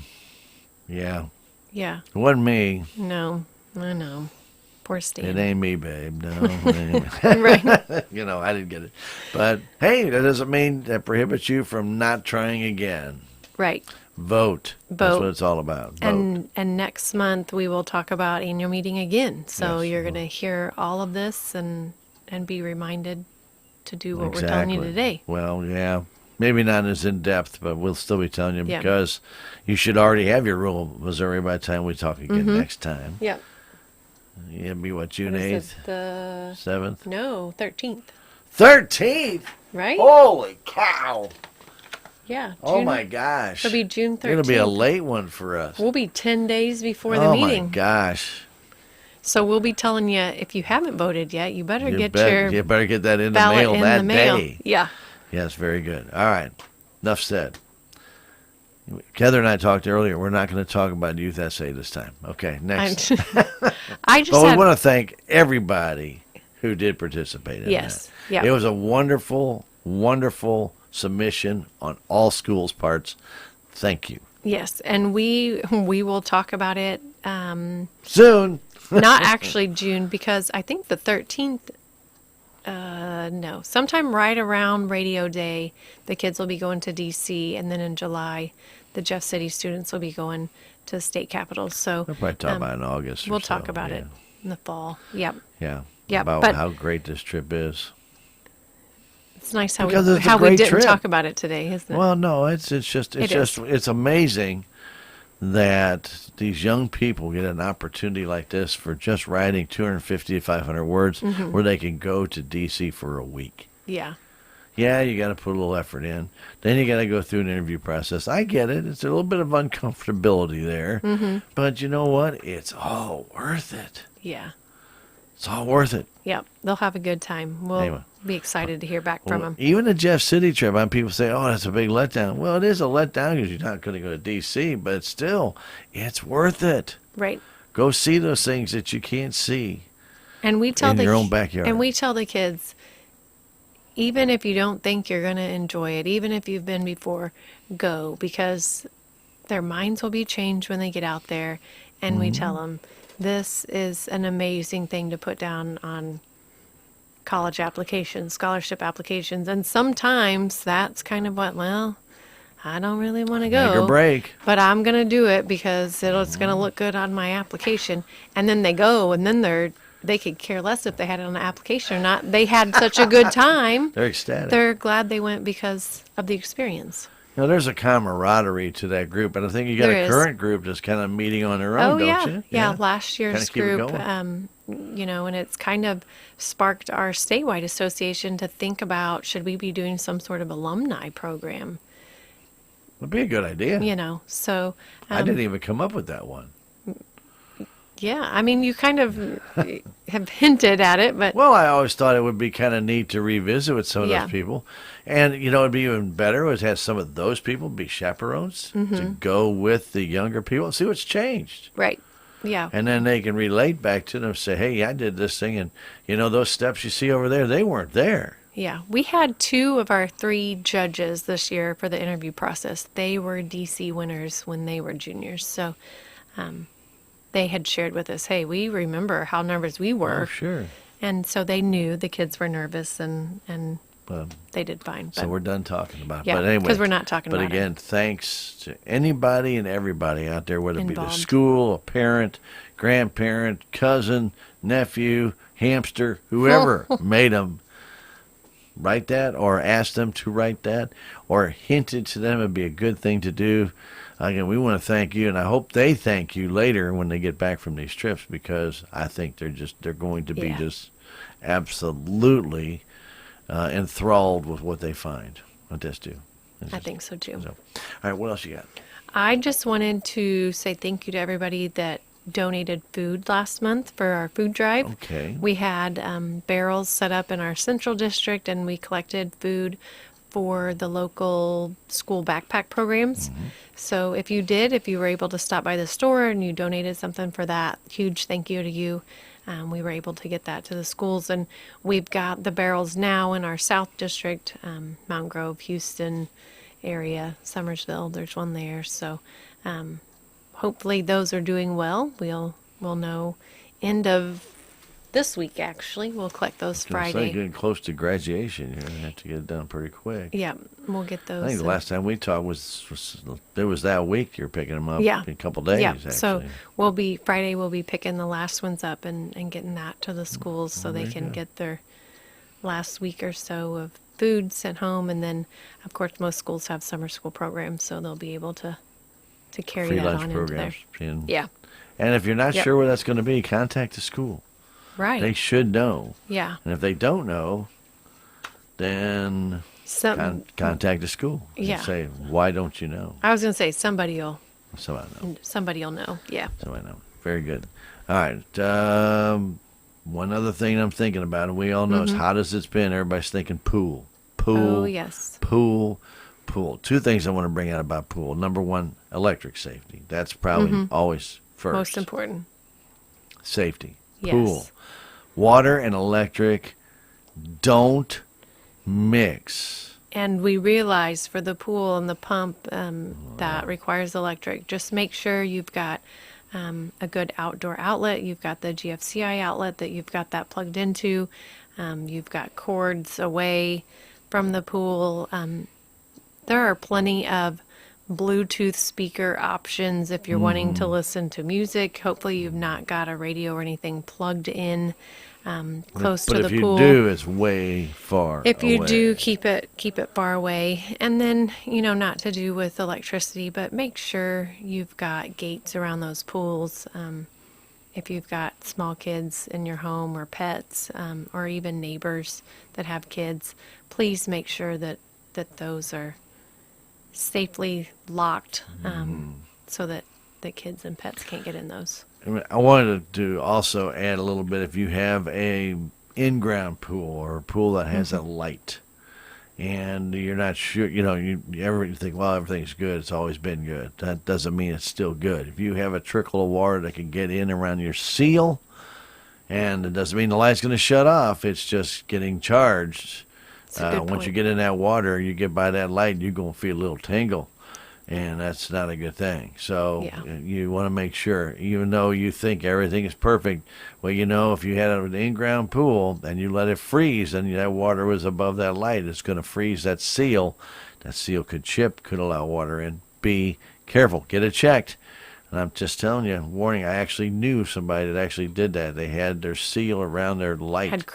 yeah, Yeah. it wasn't me. No, I know. Poor Stan. It ain't me, babe. No. Right. I didn't get it. But, hey, that doesn't mean that prohibits you from not trying again. Right. Vote. That's Vote. what it's all about. Vote. And next month we will talk about annual meeting again. So Yes. you're going to hear all of this and be reminded to do what we're telling you today. Well, yeah. Maybe not as in depth, but we'll still be telling you Yeah. because you should already have your rural Missouri by the time we talk again next time. Yep. It'll be what, June What is 8th? it? The 7th? no 13th, 13th? right? Holy cow. Yeah. Oh June- my gosh. It'll be June 13th. It'll be a late one for us. We'll be 10 days before the Oh meeting. my gosh. So we'll be telling you if you haven't voted yet, you better You get better your get that in the ballot mail in that the mail. day. Yeah. Yes, very good. All right. Enough said. Heather and I talked earlier. We're not going to talk about youth essay this time. Okay, next. I just But we have want to thank everybody who did participate in Yes. that. Yeah. It was a wonderful, wonderful submission on all schools' parts. Thank you. yes, and we will talk about it. Soon. Not actually June because I think the 13th. No, sometime right around Radio Day, the kids will be going to DC, and then in July, the Jeff City students will be going to the state capitals. So We'll probably talk about it in August. or we'll so, talk about yeah. it in the fall. Yep. Yeah. Yeah, About but- how great this trip is. It's nice how Because we it's a great didn't trip. talk about it today, isn't it? Well, no, it's amazing that these young people get an opportunity like this for just writing 250 to 500 words where they can go to DC for a week. Yeah. Yeah, you got to put a little effort in. Then you got to go through an interview process. I get it. It's a little bit of uncomfortability there. But you know what? It's all worth it. Yeah. It's all worth it. Yep. They'll have a good time. We'll Anyway. be excited to hear back from them. Even the Jeff City trip, people say, oh, that's a big letdown. Well, it is a letdown because you're not going to go to D.C., but still, it's worth it. Right. Go see those things that you can't see. And we tell In the your own backyard. And we tell the kids, even if you don't think you're going to enjoy it, even if you've been before, go because their minds will be changed when they get out there. And we tell them, this is an amazing thing to put down on college applications, scholarship applications. And sometimes that's kind of what, well, I don't really want to go. Make or break. But I'm going to do it because it's going to look good on my application. And then they go, and then they could care less if they had it on the application or not. They had such a good time. They're ecstatic. They're glad they went because of the experience. Now, there's a camaraderie to that group, and I think you got There a is. current group that's kind of meeting on their own, Oh, don't yeah. you? Yeah, last year's keep it group, going. and it's kind of sparked our statewide association to think about, should we be doing some sort of alumni program? Would be a good idea. So I didn't even come up with that one. yeah, I mean, you kind of have hinted at it, but Well, I always thought it would be kind of neat to revisit with some of Yeah. those people. And, it'd be even better was have some of those people be chaperones to go with the younger people and see what's changed. right. Yeah. And then they can relate back to them and say, hey, I did this thing. And, those steps you see over there, they weren't there. Yeah, we had 2 of our 3 judges this year for the interview process. They were DC winners when they were juniors. So they had shared with us, hey, we remember how nervous we were. Oh, sure. And so they knew the kids were nervous and they did fine. So we're done talking about it. Yeah, But anyway, because we're not talking but about again, it. thanks to anybody and everybody out there, whether it be the Involved. school, a parent, grandparent, cousin, nephew, hamster, whoever made them write that or asked them to write that or hinted to them it'd be a good thing to do. Again, we want to thank you, and I hope they thank you later when they get back from these trips, because I think they're going to be Yeah. just absolutely enthralled with what they find. I just do. I think so too. So, all right, what else you got? I just wanted to say thank you to everybody that donated food last month for our food drive. Okay. We had barrels set up in our central district, and we collected food for the local school backpack programs. So if you were able to stop by the store and you donated something for that, huge thank you to you. We were able to get that to the schools, and we've got the barrels now in our South District, Mountain Grove, Houston area, Summersville. There's one there, so hopefully those are doing well. We'll know end of this week. Actually, we'll collect those Friday. Getting close to graduation, you're gonna have to get it done pretty quick. Yeah, we'll get those. I think the last time we talked was that week. You're picking them up Yeah. in a couple days. Yeah, Actually. so Friday we'll be picking the last ones up and getting that to the schools so they can get their last week or so of food sent home. And then, of course, most schools have summer school programs, so they'll be able to carry free that lunch on programs. into their... And, Yeah, and if you're not Yep. sure where that's going to be, contact the school. right. They should know. Yeah. And if they don't know, then contact the school. And Yeah. say, why don't you know? I was going to say somebody will know. Yeah. So I know. Very good. All right. One other thing I'm thinking about, and we all know, as hot as it's been, everybody's thinking pool. Pool. Oh, yes. Pool. Two things I want to bring out about pool. Number one, electric safety. That's probably always first. Most important. Safety. Yes. Pool. Water and electric don't mix. And we realize for the pool and the pump that requires electric, just make sure you've got a good outdoor outlet. You've got the GFCI outlet that you've got that plugged into. You've got cords away from the pool. There are plenty of Bluetooth speaker options if you're wanting to listen to music. Hopefully you've not got a radio or anything plugged in close to the pool. But if you do, it's way far If you away. do, keep it far away. And then, not to do with electricity, but make sure you've got gates around those pools. If you've got small kids in your home or pets, or even neighbors that have kids, please make sure that those are safely locked, so that the kids and pets can't get in those. I wanted to also add a little bit, if you have a in-ground pool or a pool that has a light and you're not sure, you think, well, everything's good, it's always been good. That doesn't mean it's still good. If you have a trickle of water that can get in around your seal, and it doesn't mean the light's going to shut off, it's just getting charged. That's a good Once point. you get in that water, you get by that light, you're going to feel a little tingle. And that's not a good thing. So Yeah. you want to make sure, even though you think everything is perfect, well, if you had an in-ground pool and you let it freeze and that water was above that light, it's going to freeze that seal. That seal could chip, could allow water in. Be careful. Get it checked. And I'm just telling you, warning, I actually knew somebody that actually did that. They had their seal around their light. Had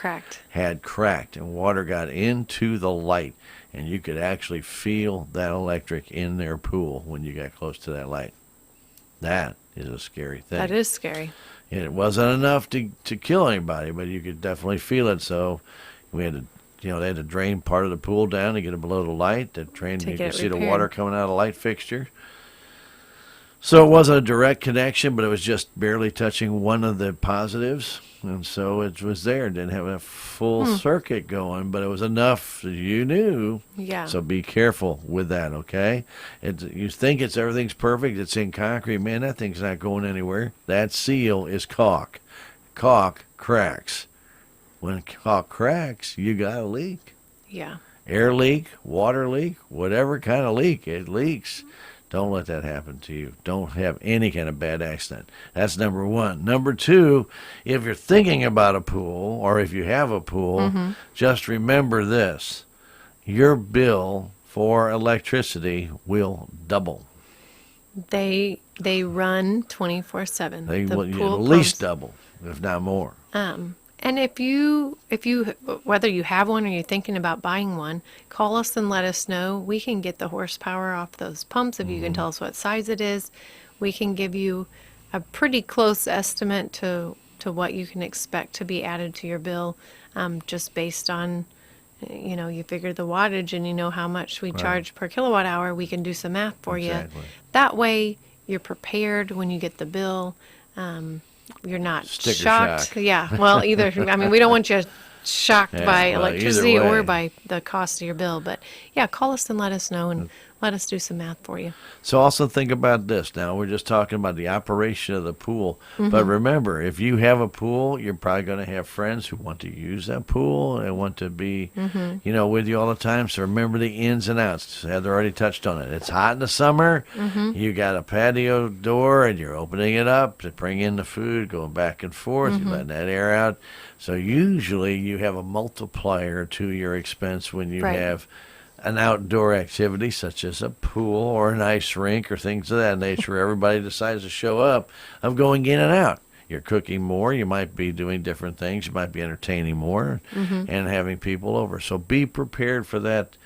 cracked. And water got into the light. And you could actually feel that electric in their pool when you got close to that light. That is a scary thing. That is scary. And it wasn't enough to kill anybody, but you could definitely feel it. So we had to, they had to drain part of the pool down to get it below the light. You could see the water coming out of the light fixture. So it wasn't a direct connection, but it was just barely touching one of the positives. And so it was there. It didn't have a full circuit going, but it was enough that you knew. Yeah. So be careful with that, okay? You think everything's perfect. It's in concrete. Man, that thing's not going anywhere. That seal is caulk. Caulk cracks. When caulk cracks, you got a leak. Yeah. Air leak, water leak, whatever kind of leak, it leaks. Don't let that happen to you. Don't have any kind of bad accident. That's number one. Number two, if you're thinking about a pool or if you have a pool, just remember this. your bill for electricity will double. They run 24/7. They The will at pool least pumps. double, if not more. And if you whether you have one or you're thinking about buying one, call us and let us know. We can get the horsepower off those pumps if you can tell us what size it is. We can give you a pretty close estimate to what you can expect to be added to your bill, just based on, you figure the wattage and you know how much we charge per kilowatt hour. We can do some math for Exactly. you. That way, you're prepared when you get the bill. You're not Sticker shocked. shock. Yeah. Well, we don't want you shocked Yeah, by well, either electricity or way. by the cost of your bill. But yeah, call us and let us know and let us do some math for you. So also think about this. Now we're just talking about the operation of the pool, but remember, if you have a pool, you're probably going to have friends who want to use that pool and want to be, with you all the time. So remember the ins and outs. Heather already touched on it. It's hot in the summer. You got a patio door and you're opening it up to bring in the food, going back and forth. You're letting that air out. So usually you have a multiplier to your expense when you Right. have an outdoor activity such as a pool or an ice rink or things of that nature. Everybody decides to show up of going in and out. You're cooking more. You might be doing different things. You might be entertaining more and having people over. So be prepared for that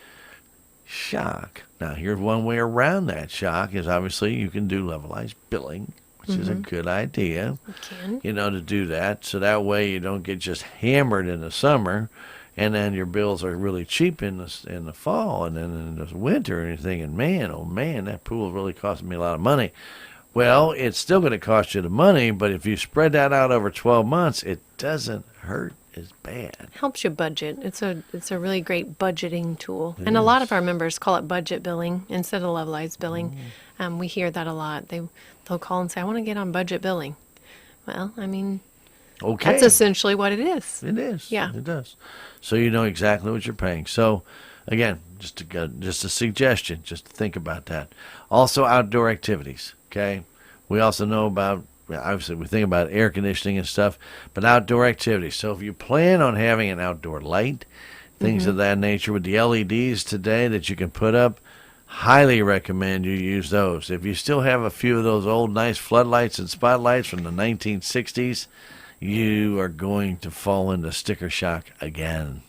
shock. Now, here's one way around that shock is obviously you can do levelized billing, which is a good idea, You can. to do that. So that way you don't get just hammered in the summer and then your bills are really cheap in the fall, and then in the winter, and you're thinking, man, oh man, that pool is really costing me a lot of money. Well, it's still going to cost you the money, but if you spread that out over 12 months, it doesn't hurt as bad. Helps you budget. It's a really great budgeting tool, and a lot of our members call it budget billing instead of levelized billing. We hear that a lot. They'll call and say, "I want to get on budget billing." Well, Okay. that's essentially what it is. It is. Yeah. It does. So you know exactly what you're paying. So, again, just a suggestion, just to think about that. Also, outdoor activities, okay? We also know about, obviously, we think about air conditioning and stuff, but outdoor activities. So if you plan on having an outdoor light, things of that nature with the LEDs today that you can put up, highly recommend you use those. If you still have a few of those old nice floodlights and spotlights from the 1960s, you are going to fall into sticker shock again.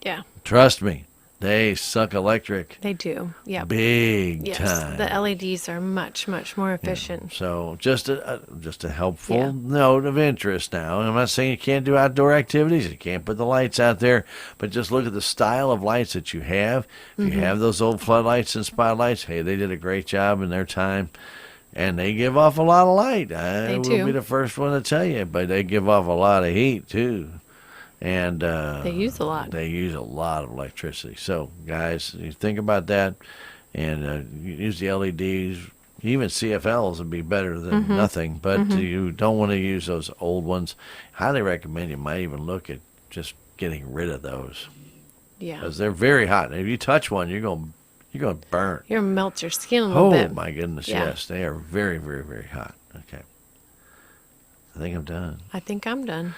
Yeah, Trust me, they suck electric they do. Yeah. big Yes, time. the LEDs are much, much more efficient. So just a helpful Yeah. note of interest now. I'm not saying you can't do outdoor activities. You can't put the lights out there, but just look at the style of lights that you have. If you have those old floodlights and spotlights, hey, they did a great job in their time. And they give off a lot of light. I will do. be the first one to tell you, but they give off a lot of heat too. And They use a lot. They use a lot of electricity. So, guys, you think about that, and you use the LEDs. Even CFLs would be better than nothing, but you don't want to use those old ones. Highly recommend you might even look at just getting rid of those Yeah. because they're very hot. And if you touch one, you're going to burn. You're gonna melt your skin a little Oh, bit. my goodness, Yeah. yes. They are very, very, very hot. Okay. I think I'm done. I think I'm done.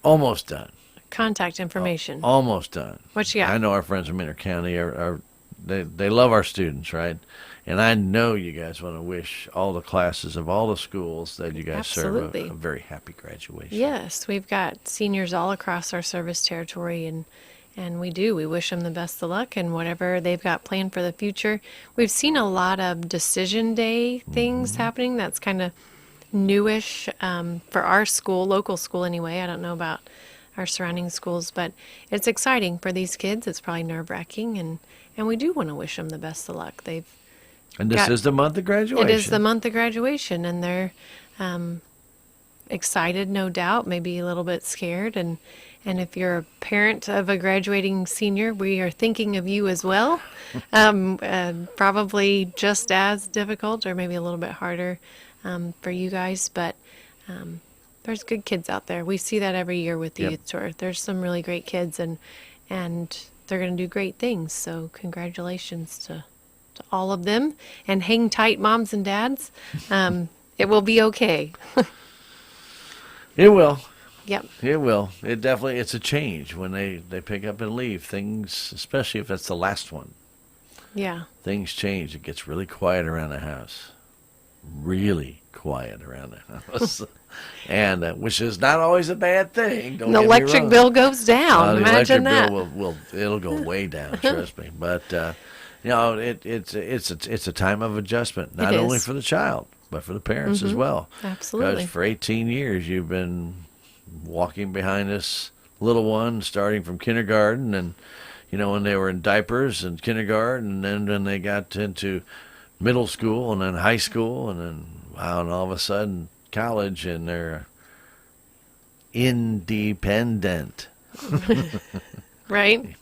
Almost done. Contact information. Almost done. What you got? I know our friends from Intercounty they love our students, right? And I know you guys want to wish all the classes of all the schools that you guys serve Absolutely. a very happy graduation. Yes, we've got seniors all across our service territory, and we wish them the best of luck and whatever they've got planned for the future. We've seen a lot of decision day things happening. That's kind of newish for our school, local school anyway. I don't know about our surrounding schools, but it's exciting for these kids. It's probably nerve-wracking, and we do want to wish them the best of luck. And this is the month of graduation. It is the month of graduation, and they're excited, no doubt, maybe a little bit scared. And if you're a parent of a graduating senior, we are thinking of you as well. Probably just as difficult or maybe a little bit harder for you guys, but there's good kids out there. We see that every year with the youth tour. There's some really great kids, and they're going to do great things. So congratulations to all of them, and hang tight, moms and dads. It will be okay. It will. Yep. It will. It definitely, it's a change when they pick up and leave. Things, especially if that's the last one, Yeah. things change. It gets really quiet around the house. Really quiet around the house. And which is not always a bad thing. Don't The get me electric wrong. bill goes down. The Imagine electric that. bill will it'll go way down. Trust me. But it's a time of adjustment, not It only is. for the child but for the parents as well. Absolutely. Because for 18 years you've been walking behind this little one, starting from kindergarten, and when they were in diapers in kindergarten, and then when they got into middle school, and then high school, and then wow, and all of a sudden college, and they're independent. Right?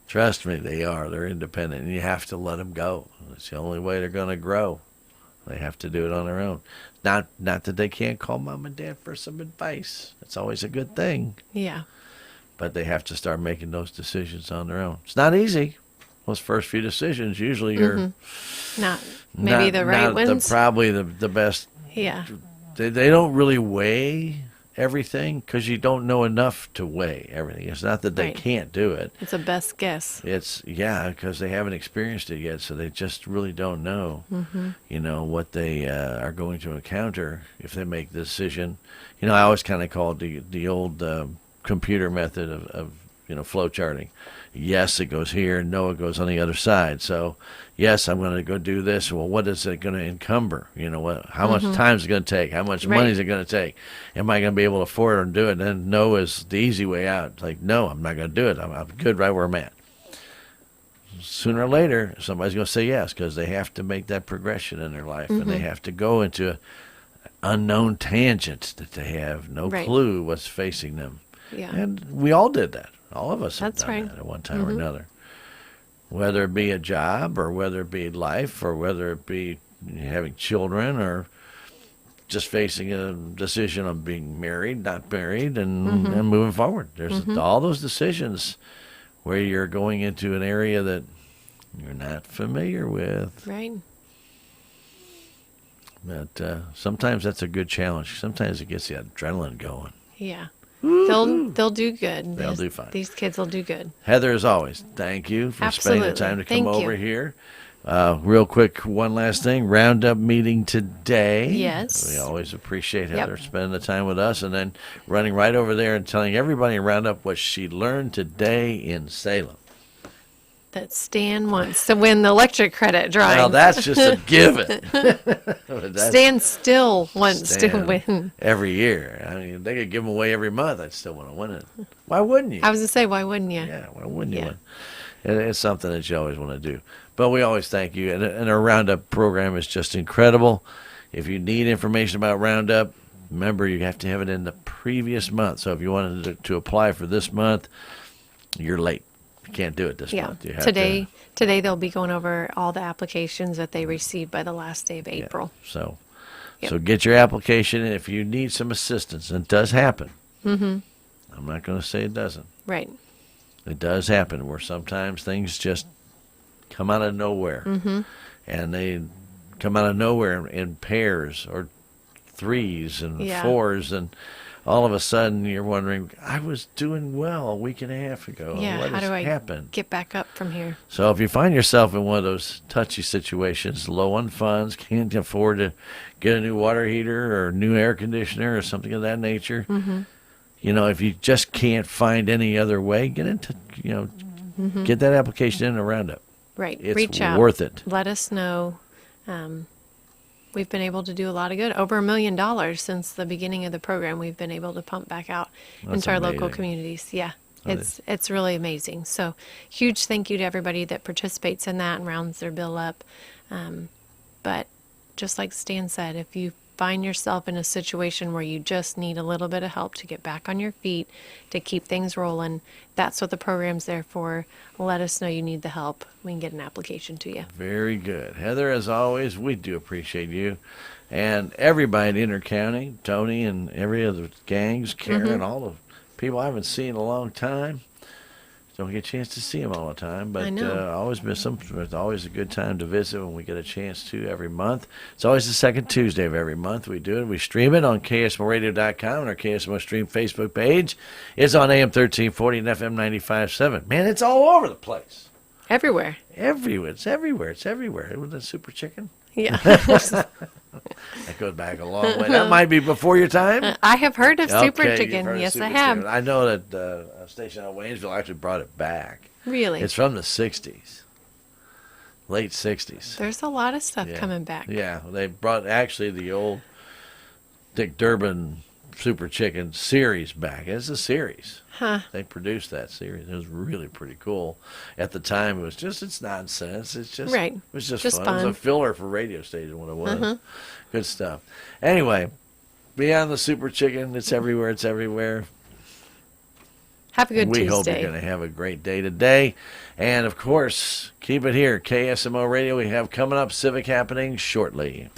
Trust me, they are. They're independent, and you have to let them go. It's the only way they're going to grow. They have to do it on their own. Not that they can't call mom and dad for some advice. It's always a good thing. Yeah. But they have to start making those decisions on their own. It's not easy. Those first few decisions usually are Not maybe the right ones. Probably the best. Yeah. They don't really weigh everything because you don't know enough to weigh everything. It's not that they Right. can't do it. It's a best guess. It's because they haven't experienced it yet, so they just really don't know. What they are going to encounter if they make the decision. I always kind of call it the old computer method of flow charting. Yes, it goes here. No, it goes on the other side. So, yes, I'm going to go do this. Well, what is it going to encumber? How much time is it going to take? How much money is it going to take? Am I going to be able to afford it and do it? And then no is the easy way out. It's like, no, I'm not going to do it. I'm good right where I'm at. Sooner or later, somebody's going to say yes because they have to make that progression in their life, and they have to go into unknown tangents that they have no clue what's facing them. Yeah. And we all did that. All of us have That's done right. that at one time or another. Whether it be a job, or whether it be life, or whether it be having children, or just facing a decision of being married, not married, and moving forward. There's all those decisions where you're going into an area that you're not familiar with. Right. But sometimes that's a good challenge. Sometimes it gets the adrenaline going. Yeah. They'll do good. They'll do fine. These kids will do good. Heather, as always, thank you for spending the Absolutely. time to come Thank over you. here. Real quick, one last thing. Roundup meeting today. Yes. We always appreciate Yep. Heather spending the time with us, and then running right over there and telling everybody in Roundup what she learned today in Salem. That Stan wants to win the electric credit drawing. Now, that's just a given. That's Stan still wants to Stan win. every year. I mean, they could give them away every month. I'd still want to win it. Why wouldn't you? I was going to say, why wouldn't you? Yeah, why wouldn't you Yeah. win? It's something that you always want to do. But we always thank you. And our Roundup program is just incredible. If you need information about Roundup, remember you have to have it in the previous month. So if you wanted to apply for this month, you're late. You can't do it this Yeah. month. You have Today they'll be going over all the applications that they received by the last day of April. So Yep. get your application in. If you need some assistance, and it does happen. I'm not going to say it doesn't. Right. It does happen where sometimes things just come out of nowhere. And they come out of nowhere in pairs or threes and Yeah. fours, and all of a sudden you're wondering, I was doing well a week and a half ago. Yeah. What How has do I happened? get back up from here? So if you find yourself in one of those touchy situations, low on funds, can't afford to get a new water heater or new air conditioner or something of that nature, if you just can't find any other way, get into, get that application in a Roundup. Right. It's Reach out. worth it. Let us know. We've been able to do a lot of good. Over $1 million since the beginning of the program. We've been able to pump back out That's into our local amazing. communities. Yeah, That it's really amazing. So huge thank you to everybody that participates in that and rounds their bill up. But just like Stan said, if you find yourself in a situation where you just need a little bit of help to get back on your feet, to keep things rolling, that's what the program's there for. Let us know you need the help. We can get an application to you. Very good. Heather, as always, we do appreciate you. And everybody in Intercounty, Tony and every other gangs, Karen, all the people I haven't seen in a long time. Don't get a chance to see them all the time, but I know. I always miss them. It's always a good time to visit when we get a chance to every month. It's always the second Tuesday of every month we do it. We stream it on KSMOradio.com and our KSMO Stream Facebook page. It's on AM 1340 and FM 95.7. Man, it's all over the place. Everywhere. Everywhere. It's everywhere. It's everywhere. With the Super Chicken. Yeah. That goes back a long way. That might be before your time. I have heard of Super Okay, you've Chicken. heard of Yes, Super I have. Chicken. I know that a station out of Waynesville actually brought it back. Really? It's from the 60s. Late 60s. There's a lot of stuff Yeah. coming back. Yeah, they brought actually the old Dick Durbin Super Chicken series back. It's a series. Huh. They produced that series. It was really pretty cool. At the time, it was just, it's nonsense. It's just, Right. It was just, Just fun. It was fun. a filler for radio station when it was. Good stuff. Anyway, beyond the Super Chicken, it's everywhere. It's everywhere. Have a good We hope Tuesday. you're going to have a great day today. And, of course, keep it here. KSMO Radio, we have coming up Civic happening shortly.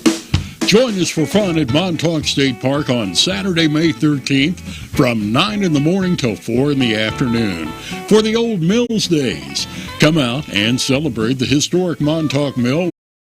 Join us for fun at Montauk State Park on Saturday, May 13th from 9 in the morning till 4 in the afternoon for the Old Mills Days. Come out and celebrate the historic Montauk Mill